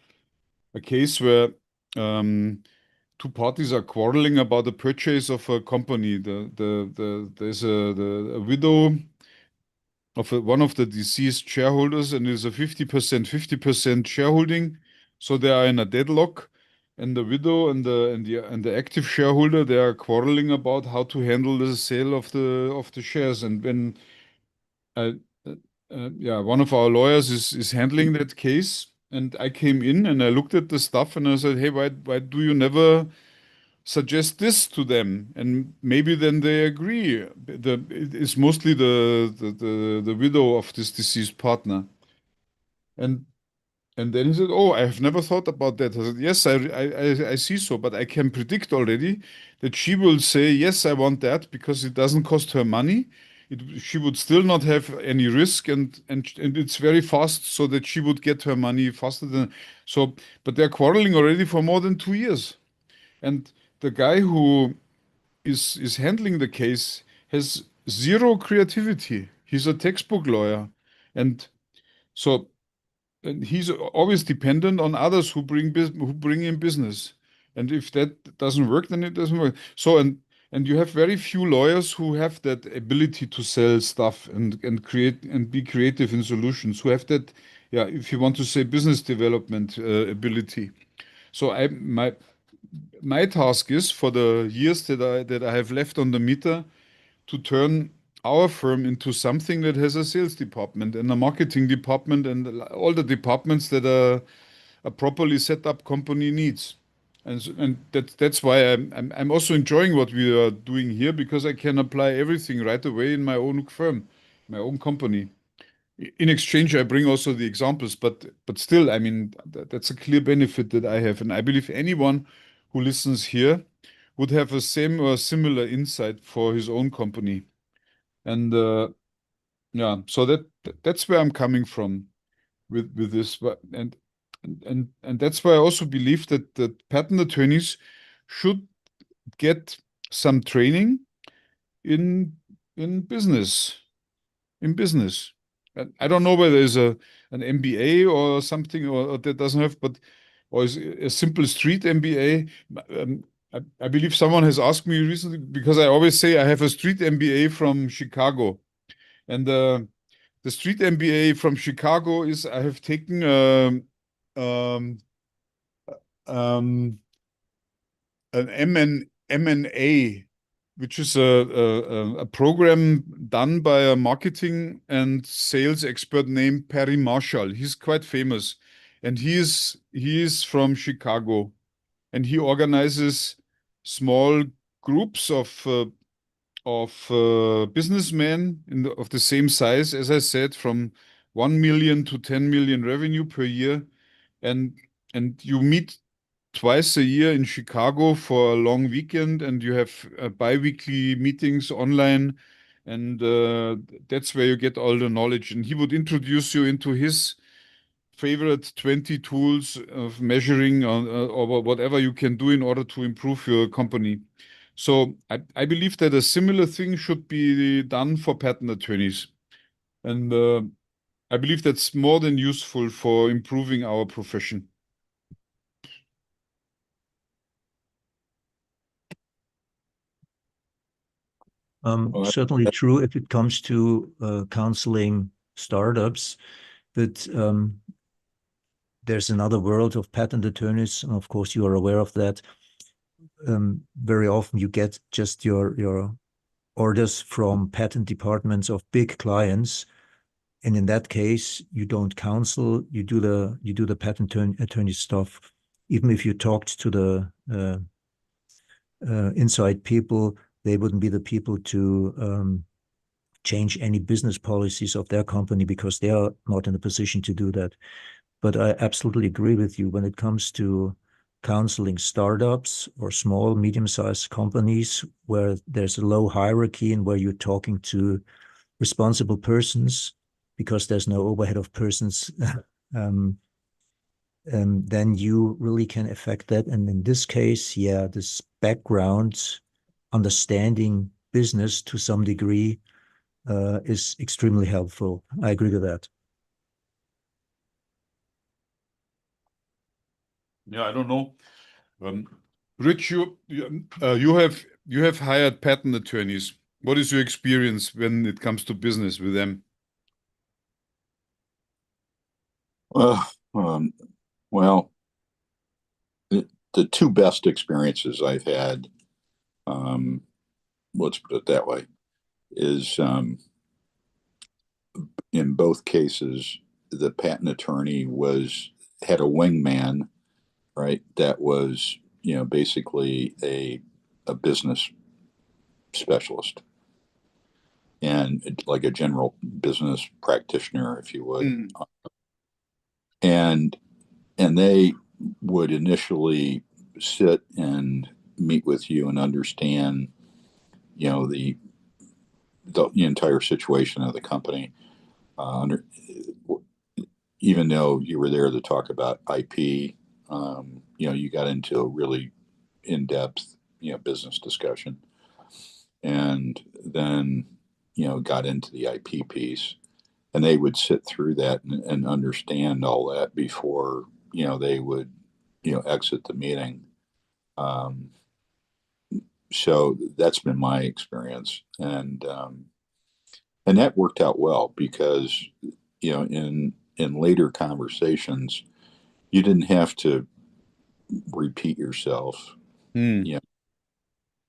Speaker 3: case where two parties are quarreling about the purchase of a company. There's a widow of one of the deceased shareholders, and there's a 50% shareholding. So they are in a deadlock, and the widow and the active shareholder, they are quarreling about how to handle the sale of the shares. And when one of our lawyers is handling that case, and I came in and I looked at the stuff and I said, hey, why do you never suggest this to them? And maybe then they agree. It's mostly the widow of this deceased partner. And then he said, "Oh, I have never thought about that." I said, "Yes, I see so, but I can predict already that she will say, yes, I want that because it doesn't cost her money. She would still not have any risk, and it's very fast, so that she would get her money faster than so." But they're quarreling already for more than 2 years, and the guy who is handling the case has zero creativity. He's a textbook lawyer, and so. And he's always dependent on others who bring in business. And if that doesn't work, then it doesn't work. So and you have very few lawyers who have that ability to sell stuff and create and be creative in solutions, who have that, yeah, if you want to say business development ability. So my task is, for the years that I have left on the meter, to turn our firm into something that has a sales department and a marketing department and all the departments that a properly set up company needs. And that's why I'm also enjoying what we are doing here, because I can apply everything right away in my own firm, my own company. In exchange, I bring also the examples, but still, I mean, that's a clear benefit that I have, and I believe anyone who listens here would have a same or similar insight for his own company. And yeah, so that's where I'm coming from with this. And that's why I also believe that patent attorneys should get some training in business. In business. And I don't know whether there's an MBA or something, or that doesn't have, but or is a simple street MBA. I believe someone has asked me recently, because I always say I have a street MBA from Chicago. And the street MBA from Chicago is, I have taken um, an M&A, which is a program done by a marketing and sales expert named Perry Marshall. He's quite famous, and he is from Chicago, and he organizes small groups of businessmen of the same size, as I said, from 1 million to 10 million revenue per year, and you meet twice a year in Chicago for a long weekend, and you have bi-weekly meetings online, and that's where you get all the knowledge. And he would introduce you into his favorite 20 tools of measuring or whatever you can do in order to improve your company. So I believe that a similar thing should be done for patent attorneys. And I believe that's more than useful for improving our profession.
Speaker 6: Certainly true if it comes to counseling startups, but there's another world of patent attorneys, and of course you are aware of that. Very often you get just your orders from patent departments of big clients, and in that case you don't counsel, you do the patent attorney stuff. Even if you talked to the inside people, they wouldn't be the people to change any business policies of their company, because they are not in a position to do that. But I absolutely agree with you when it comes to counseling startups or small, medium-sized companies where there's a low hierarchy and where you're talking to responsible persons, because there's no overhead of persons, then you really can affect that. And in this case, yeah, this background, understanding business to some degree is extremely helpful. I agree to that.
Speaker 3: Yeah, I don't know. Rich, you have hired patent attorneys. What is your experience when it comes to business with them?
Speaker 4: Well, the two best experiences I've had, let's put it that way, is in both cases, the patent attorney had a wingman, right? That was, basically a business specialist, and like a general business practitioner, if you would. and they would initially sit and meet with you and understand, you know, the entire situation of the company. Even though you were there to talk about IP, you know, you got into a really in-depth, you know, business discussion, and then, you know, got into the IP piece, and they would sit through that and understand all that before, you know, they would, you know, exit the meeting. So that's been my experience, and that worked out well because, you know, in later conversations, you didn't have to repeat yourself,
Speaker 3: Hmm.
Speaker 4: you know,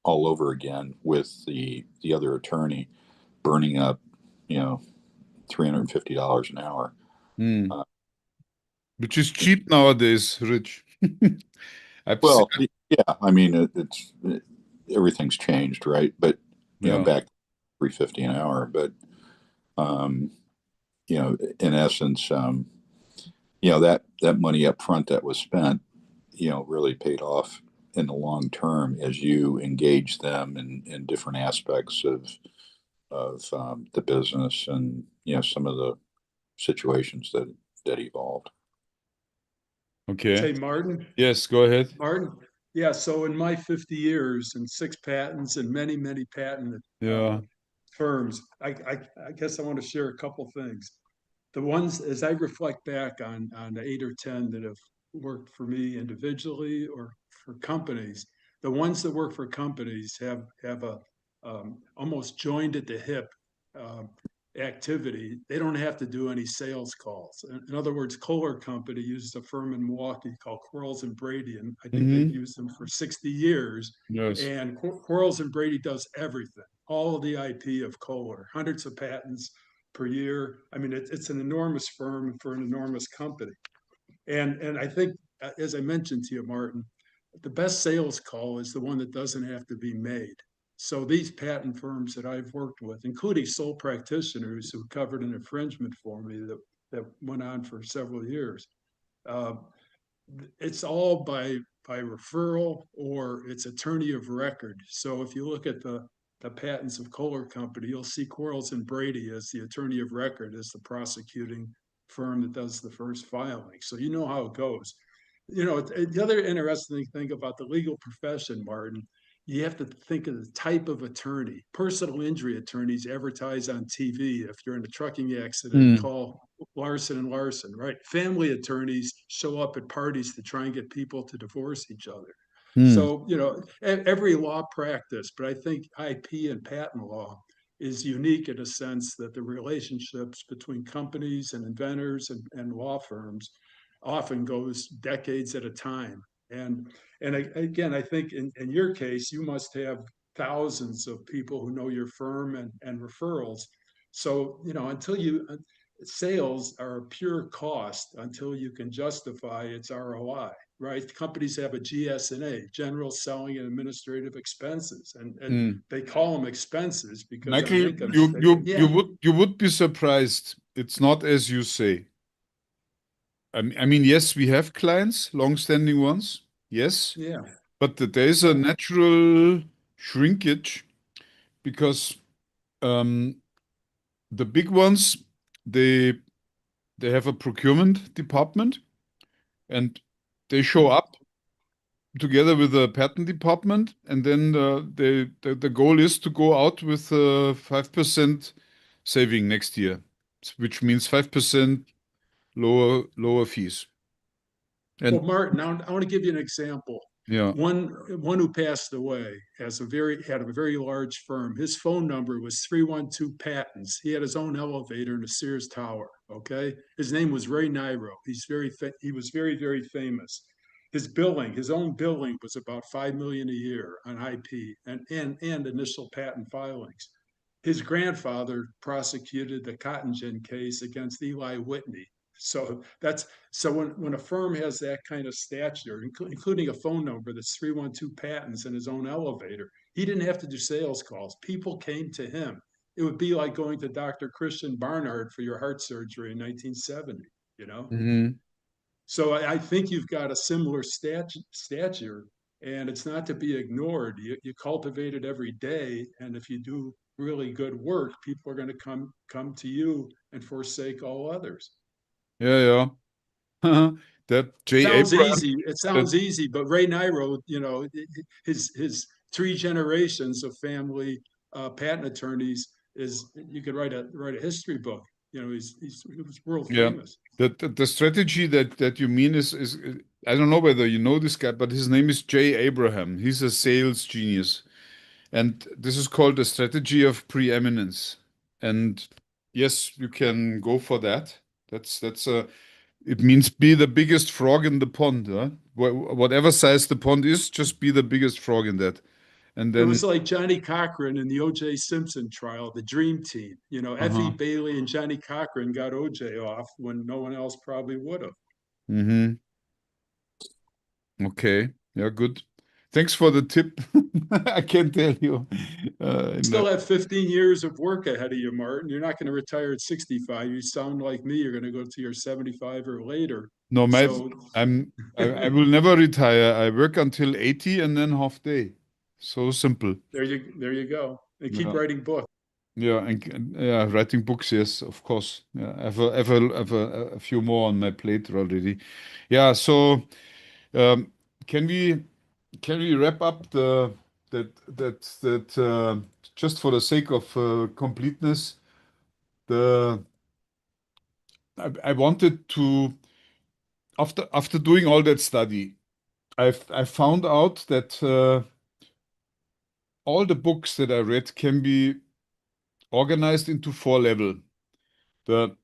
Speaker 4: all over again with the other attorney burning up, you know, $350 an hour.
Speaker 3: Hmm.
Speaker 4: Uh,
Speaker 3: Which is cheap nowadays, Rich.
Speaker 4: Well, yeah, I mean, everything's changed, right? But, you know,
Speaker 3: Yeah.
Speaker 4: back $350 an hour, but, you know, in essence, you know, that money up front that was spent, you know, really paid off in the long term as you engage them in different aspects of the business and, you know, some of the situations that evolved.
Speaker 3: Okay.
Speaker 5: Say, Martin,
Speaker 3: Yes, go ahead.
Speaker 5: Martin, yeah, so in my 50 years and 6 patents and many, many patent
Speaker 3: Yeah.
Speaker 5: firms, I guess I want to share a couple things. The ones, as I reflect back on the 8 or 10 that have worked for me individually or for companies, the ones that work for companies have a almost joined at the hip um, activity. They don't have to do any sales calls. In other words, Kohler Company uses a firm in Milwaukee called Quarles and Brady, and I think they've used them for 60 years.
Speaker 3: Yes.
Speaker 5: And Quarles and Brady does everything, all of the IP of Kohler, hundreds of patents per year. I mean, it's an enormous firm for an enormous company. And I think, as I mentioned to you, Martin, the best sales call is the one that doesn't have to be made. So these patent firms that I've worked with, including sole practitioners who covered an infringement for me that went on for several years, uh, it's all by referral or it's attorney of record. So if you look at the patents of Kohler Company, you'll see Quarles and Brady as the attorney of record, as the prosecuting firm that does the first filing. So you know how it goes. You know, the other interesting thing about the legal profession, Martin, you have to think of the type of attorney. Personal injury attorneys advertise on TV. If you're in a trucking accident, call Larson and Larson, right? Family attorneys show up at parties to try and get people to divorce each other. So, you know, every law practice, but I think IP and patent law is unique in a sense that the relationships between companies and inventors and law firms often goes decades at a time. And again, I think in your case, you must have thousands of people who know your firm and referrals. So, you know, until you sales are a pure cost until you can justify its ROI, right? Companies have a GS&A, general selling and administrative expenses, and they call them expenses because
Speaker 3: Michael,
Speaker 5: on income statement,
Speaker 3: you would be surprised. It's not as you say. I mean, yes, we have clients, long-standing ones, yes,
Speaker 5: yeah,
Speaker 3: but there is a natural shrinkage because the big ones, they have a procurement department and they show up together with the patent department, and then the goal is to go out with 5% saving next year, which means 5% lower fees.
Speaker 5: Well,
Speaker 3: And
Speaker 5: Martin, I want to give you an example.
Speaker 3: yeah,
Speaker 5: One who passed away had a very large firm. His phone number was 312 patents. He had his own elevator in the Sears Tower. Okay, his name was Ray Nairo. He was very famous. His own billing was about 5 million a year on IP and initial patent filings. His grandfather prosecuted the cotton gin case against Eli Whitney. So when a firm has that kind of stature, including a phone number that's 312 patents and his own elevator, he didn't have to do sales calls. People came to him. It would be like going to Dr. Christian Barnard for your heart surgery in 1970, you know? So I think you've got a similar stature, and it's not to be ignored. You cultivate it every day, and if you do really good work, people are going to come to you and forsake all others.
Speaker 3: Yeah, yeah. That J.
Speaker 5: Sounds
Speaker 3: Abraham,
Speaker 5: easy. It
Speaker 3: that,
Speaker 5: sounds easy, but Ray Niro, his 3 generations of family patent attorneys is you could write a history book. He was world
Speaker 3: yeah,
Speaker 5: famous.
Speaker 3: the strategy that you mean is I don't know whether you know this guy, but his name is J. Abraham. He's a sales genius, and this is called the strategy of preeminence. And yes, you can go for that. That's a It means be the biggest frog in the pond, huh? Whatever size the pond is, just be the biggest frog in that. And
Speaker 5: It
Speaker 3: then,
Speaker 5: was like Johnny Cochran in the O.J. Simpson trial, the Dream Team. Effie
Speaker 3: uh-huh.
Speaker 5: Bailey and Johnny Cochran got O.J. off when no one else probably would have.
Speaker 3: Mm-hmm. Okay. Yeah, good. Thanks for the tip. I can tell you.
Speaker 5: Still have 15 years of work ahead of you, Martin. You're not going to retire at 65. You sound like me. You're going to go to your 75 or later.
Speaker 3: No,
Speaker 5: So
Speaker 3: I will never retire. I work until 80 and then half day. So simple.
Speaker 5: there you go. And keep
Speaker 3: Yeah.
Speaker 5: writing books.
Speaker 3: Yeah, and yeah, writing books, yes, of course. Yeah, I have a few more on my plate already. Yeah, so um, can we wrap up that just for the sake of completeness, the I wanted to after doing all that study, I found out that all the books that I read can be organized into 4 levels. The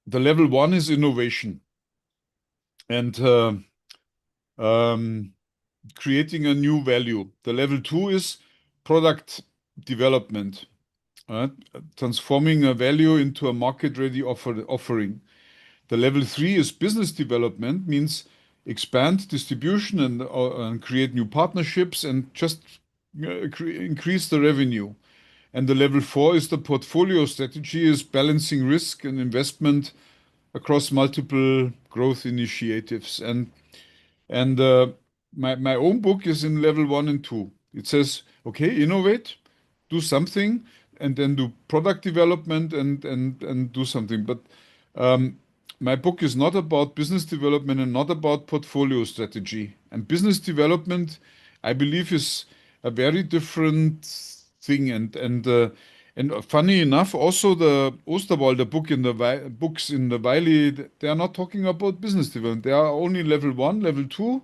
Speaker 3: the level 1 is innovation and um, creating a new value. The level 2 is product development, transforming a value into a market-ready offering. The level 3 is business development, means expand distribution and create new partnerships and just increase the revenue. And the level 4 is the portfolio strategy, is balancing risk and investment across multiple growth initiatives. And my own book is in level 1 and 2. It says, okay, innovate, do something, and then do product development and do something. But my book is not about business development and not about portfolio strategy. And business development, I believe, is a very different thing. And funny enough, also the Osterwalder book in the books in the Wiley, they are not talking about business development. They are only level 1, level 2,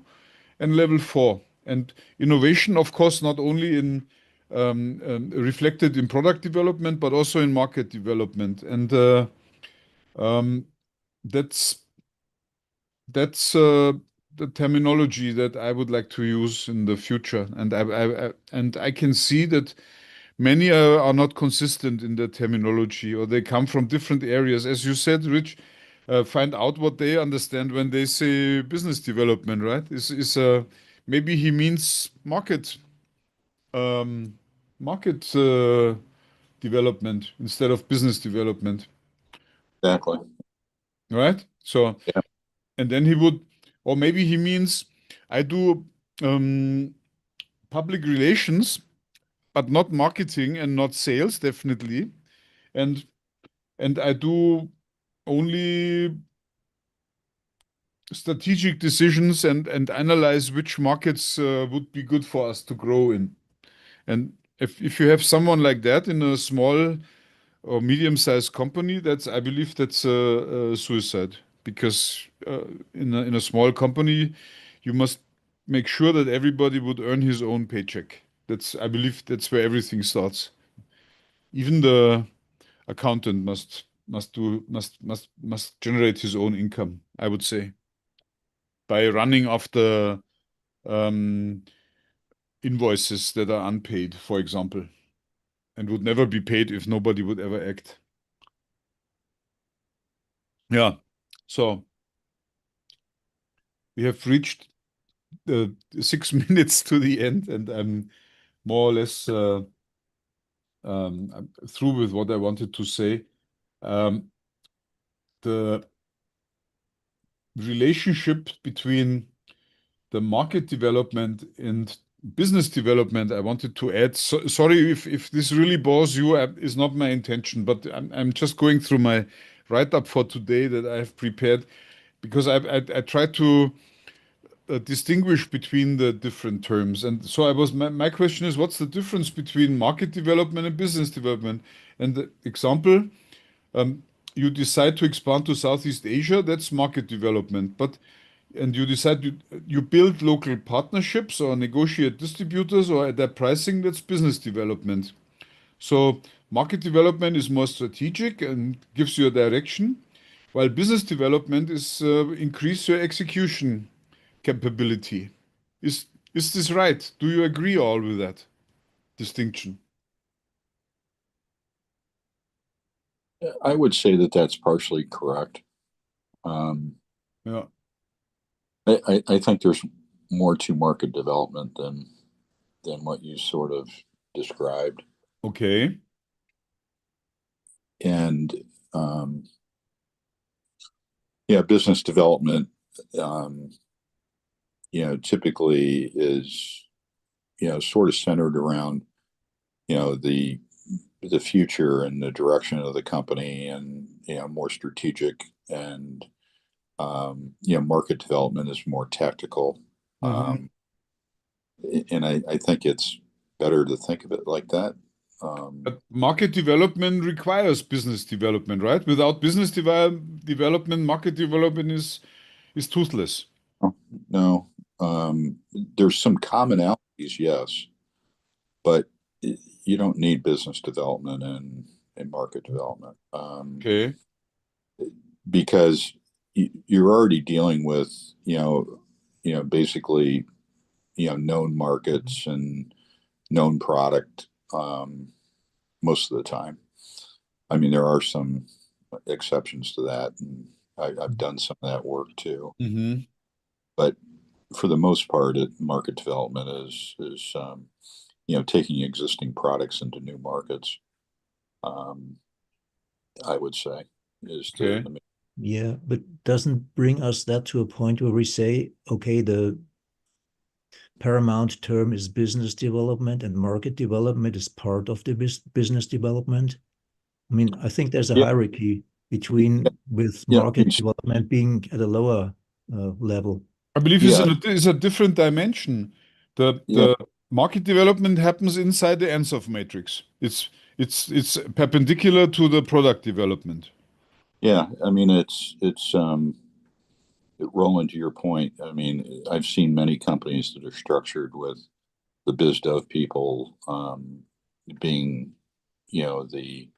Speaker 3: and level 4. And innovation, of course, not only in reflected in product development, but also in market development. And um, that's the terminology that I would like to use in the future. And I can see that many are not consistent in their terminology, or they come from different areas. As you said, Rich, find out what they understand when they say business development, right? Maybe he means market development instead of business development,
Speaker 4: Exactly.
Speaker 3: right? So,
Speaker 4: Yeah.
Speaker 3: and then he would, or maybe he means I do public relations, but not marketing and not sales, definitely. And I do only strategic decisions and analyze which markets would be good for us to grow in. And if you have someone like that in a small or medium-sized company, I believe that's a suicide, because in a small company, you must make sure that everybody would earn his own paycheck. I believe that's where everything starts. Even the accountant must generate his own income, I would say, by running after um, invoices that are unpaid, for example, and would never be paid if nobody would ever act. Yeah. So we have reached the 6 minutes to the end, and I'm more or less I'm through with what I wanted to say. Um, the relationship between the market development and business development, I wanted to add. Sorry if this really bores you, is not my intention, but I'm just going through my write-up for today that I have prepared, because I try to distinguish between the different terms. And so my question is, what's the difference between market development and business development? And the example, you decide to expand to Southeast Asia, that's market development. And you decide you build local partnerships or negotiate distributors or adapt pricing, that's business development. So market development is more strategic and gives you a direction, while business development is increase your execution capability. Is this right? Do you agree all with that distinction?
Speaker 4: I would say that that's partially correct.
Speaker 3: Yeah.
Speaker 4: I think there's more to market development than what you sort of described.
Speaker 3: Okay.
Speaker 4: And yeah, business development, typically is, sort of centered around, the future and the direction of the company, and, more strategic, and, market development is more tactical.
Speaker 3: Mhm.
Speaker 4: And I think it's better to think of it like that.
Speaker 3: But market development requires business development, right? Without business development, market development is toothless.
Speaker 4: No, there's some commonalities, yes, but you don't need business development and market development,
Speaker 3: Okay.
Speaker 4: because you're already dealing with, basically, known markets and known product, most of the time. I mean, there are some exceptions to that, and I've done some of that work too.
Speaker 3: Mm-hmm.
Speaker 4: But for the most part, market development is taking existing products into new markets. I would say is
Speaker 3: Okay.
Speaker 6: Yeah, but doesn't bring us that to a point where we say, okay, the paramount term is business development and market development is part of the business development? I mean, I think there's a
Speaker 4: Yeah.
Speaker 6: hierarchy between with
Speaker 4: Yeah,
Speaker 6: market development being at a lower level.
Speaker 3: I believe
Speaker 4: Yeah.
Speaker 3: it's a different dimension.
Speaker 4: Yeah.
Speaker 3: The market development happens inside the Ansoff matrix. It's perpendicular to the product development.
Speaker 4: Yeah, I mean, it's Roland, to your point, I mean, I've seen many companies that are structured with the biz dev people being, the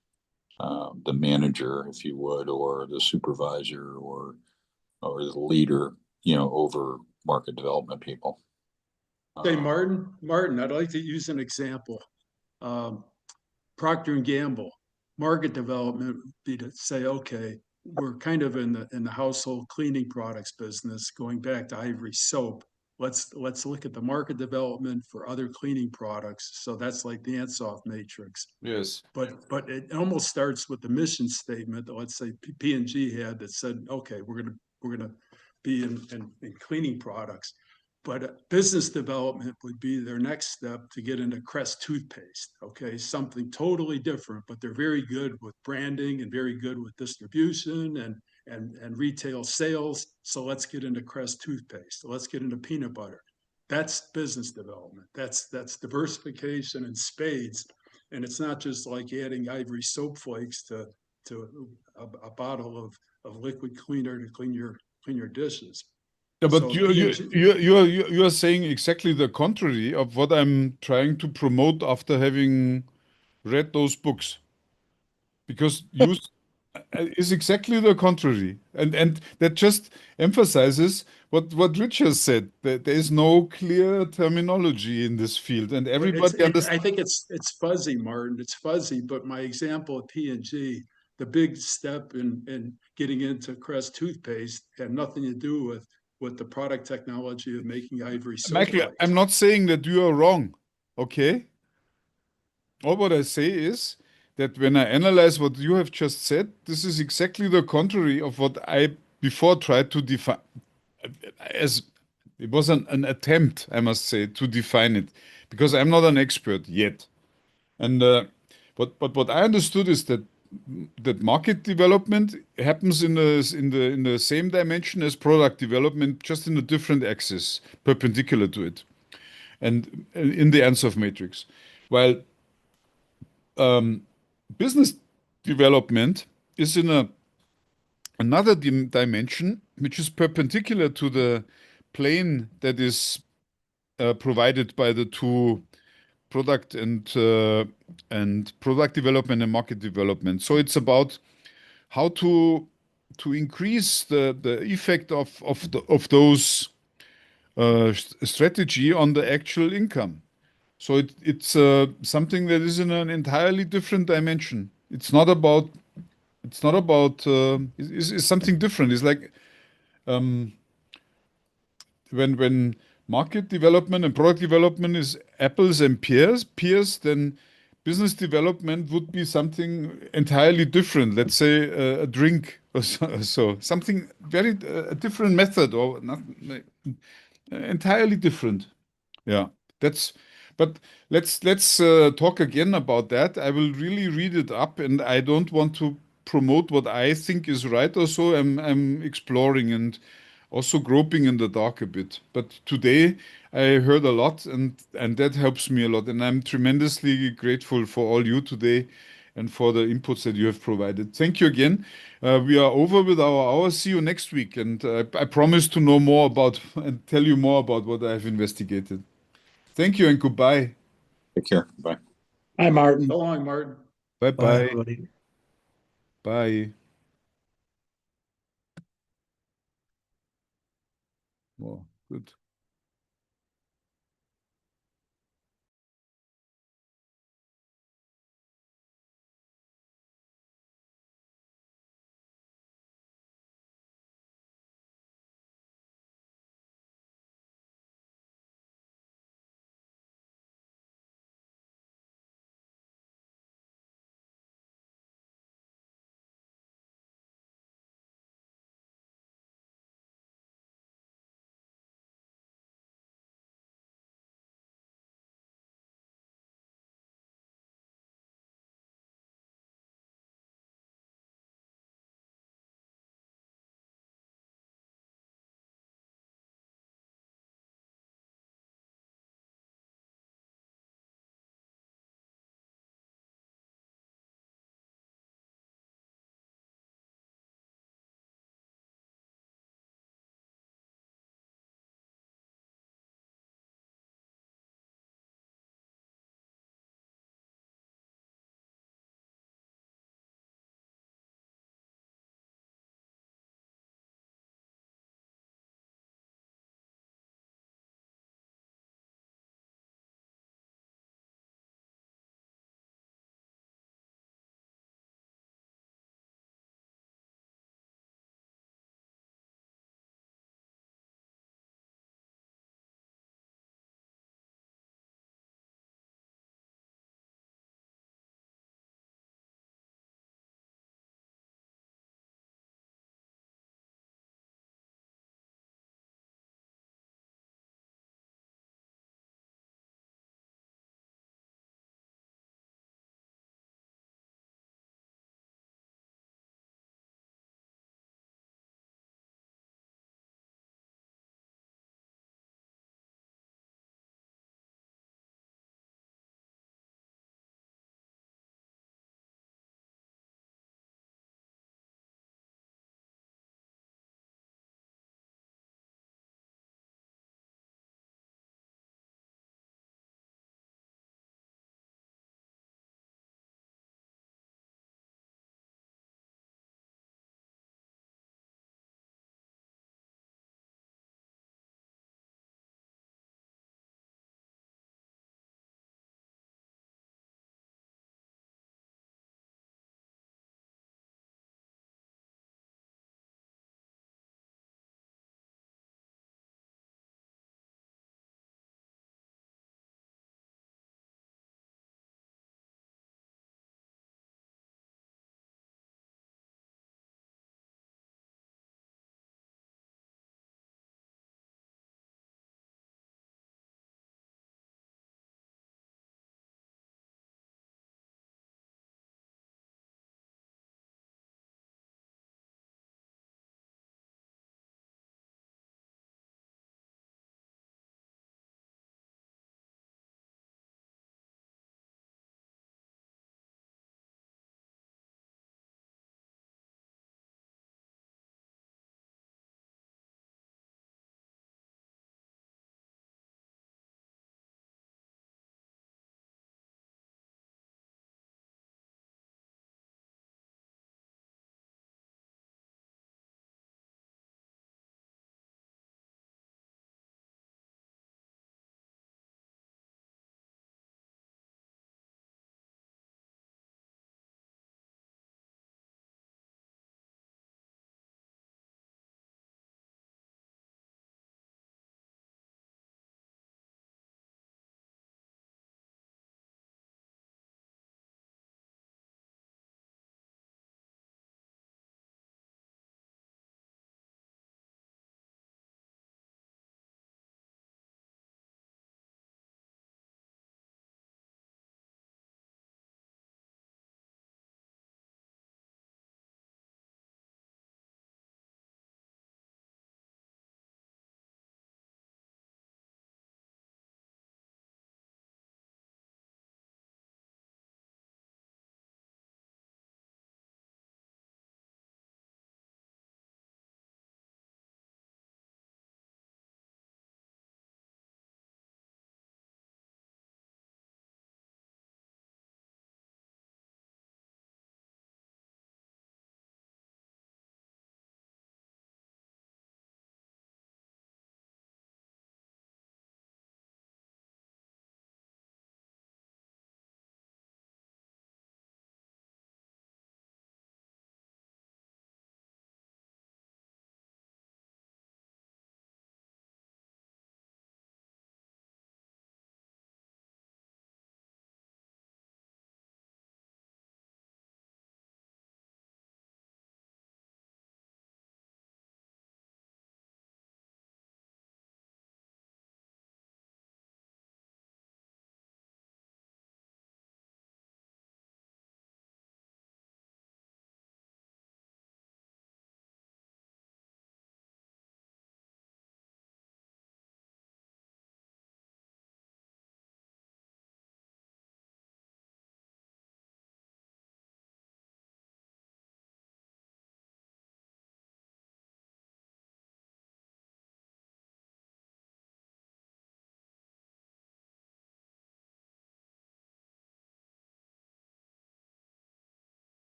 Speaker 4: manager, if you would, or the supervisor, or the leader, over market development people.
Speaker 5: Hey, Martin, I'd like to use an example. Procter and Gamble, market development would be to say, okay, we're kind of in the household cleaning products business, going back to Ivory soap. Let's look at the market development for other cleaning products. So that's like the Ansoff matrix.
Speaker 3: Yes.
Speaker 5: But it almost starts with the mission statement that, let's say, P&G had, that said, okay, we're gonna be in cleaning products. But business development would be their next step to get into Crest toothpaste. Okay, something totally different, but they're very good with branding and very good with distribution and retail sales. So let's get into Crest toothpaste. Let's get into peanut butter. That's business development. That's diversification in spades. And it's not just like adding Ivory soap flakes to a bottle of liquid cleaner to clean your dishes.
Speaker 3: Yeah, but
Speaker 5: So
Speaker 3: you are saying exactly the contrary of what I'm trying to promote after having read those books. Because use is exactly the contrary. And that just emphasizes what Rich has said, that there is no clear terminology in this field, and everybody
Speaker 5: I
Speaker 3: understands.
Speaker 5: think it's fuzzy, Martin. It's fuzzy, but my example of P&G, the big step in getting into Crest toothpaste had nothing to do with the product technology of making Ivory soap
Speaker 3: Michael,
Speaker 5: flakes.
Speaker 3: I'm not saying that you are wrong, okay? All what I say is that when I analyze what you have just said, this is exactly the contrary of what I before tried to define, as it was an attempt, I must say, to define it, because I'm not an expert yet. And but what I understood is that market development happens in the same dimension as product development, just in a different axis, perpendicular to it, and in the Ansoff matrix. While business development is in another dimension, which is perpendicular to the plane that is provided by the two product and product development and market development. So it's about how to increase the effect of those strategy on the actual income. So it's something that is in an entirely different dimension. It's not about it's something different. It's like when market development and product development is apples and pears, then business development would be something entirely different. Let's say a drink or so something very a different method or not entirely different. Yeah, but let's talk again about that. I will really read it up, and I don't want to promote what I think is right or so. I'm exploring and also groping in the dark a bit. But today I heard a lot, and that helps me a lot. And I'm tremendously grateful for all you today and for the inputs that you have provided. Thank you again. We are over with our hour. See you next week. And I promise to know more about and tell you more about what I've investigated. Thank you and goodbye.
Speaker 4: Take care. Bye.
Speaker 5: Hi, Martin. So long, Martin.
Speaker 6: Bye,
Speaker 3: Bye-bye.
Speaker 6: everybody.
Speaker 3: Bye. Oh, good.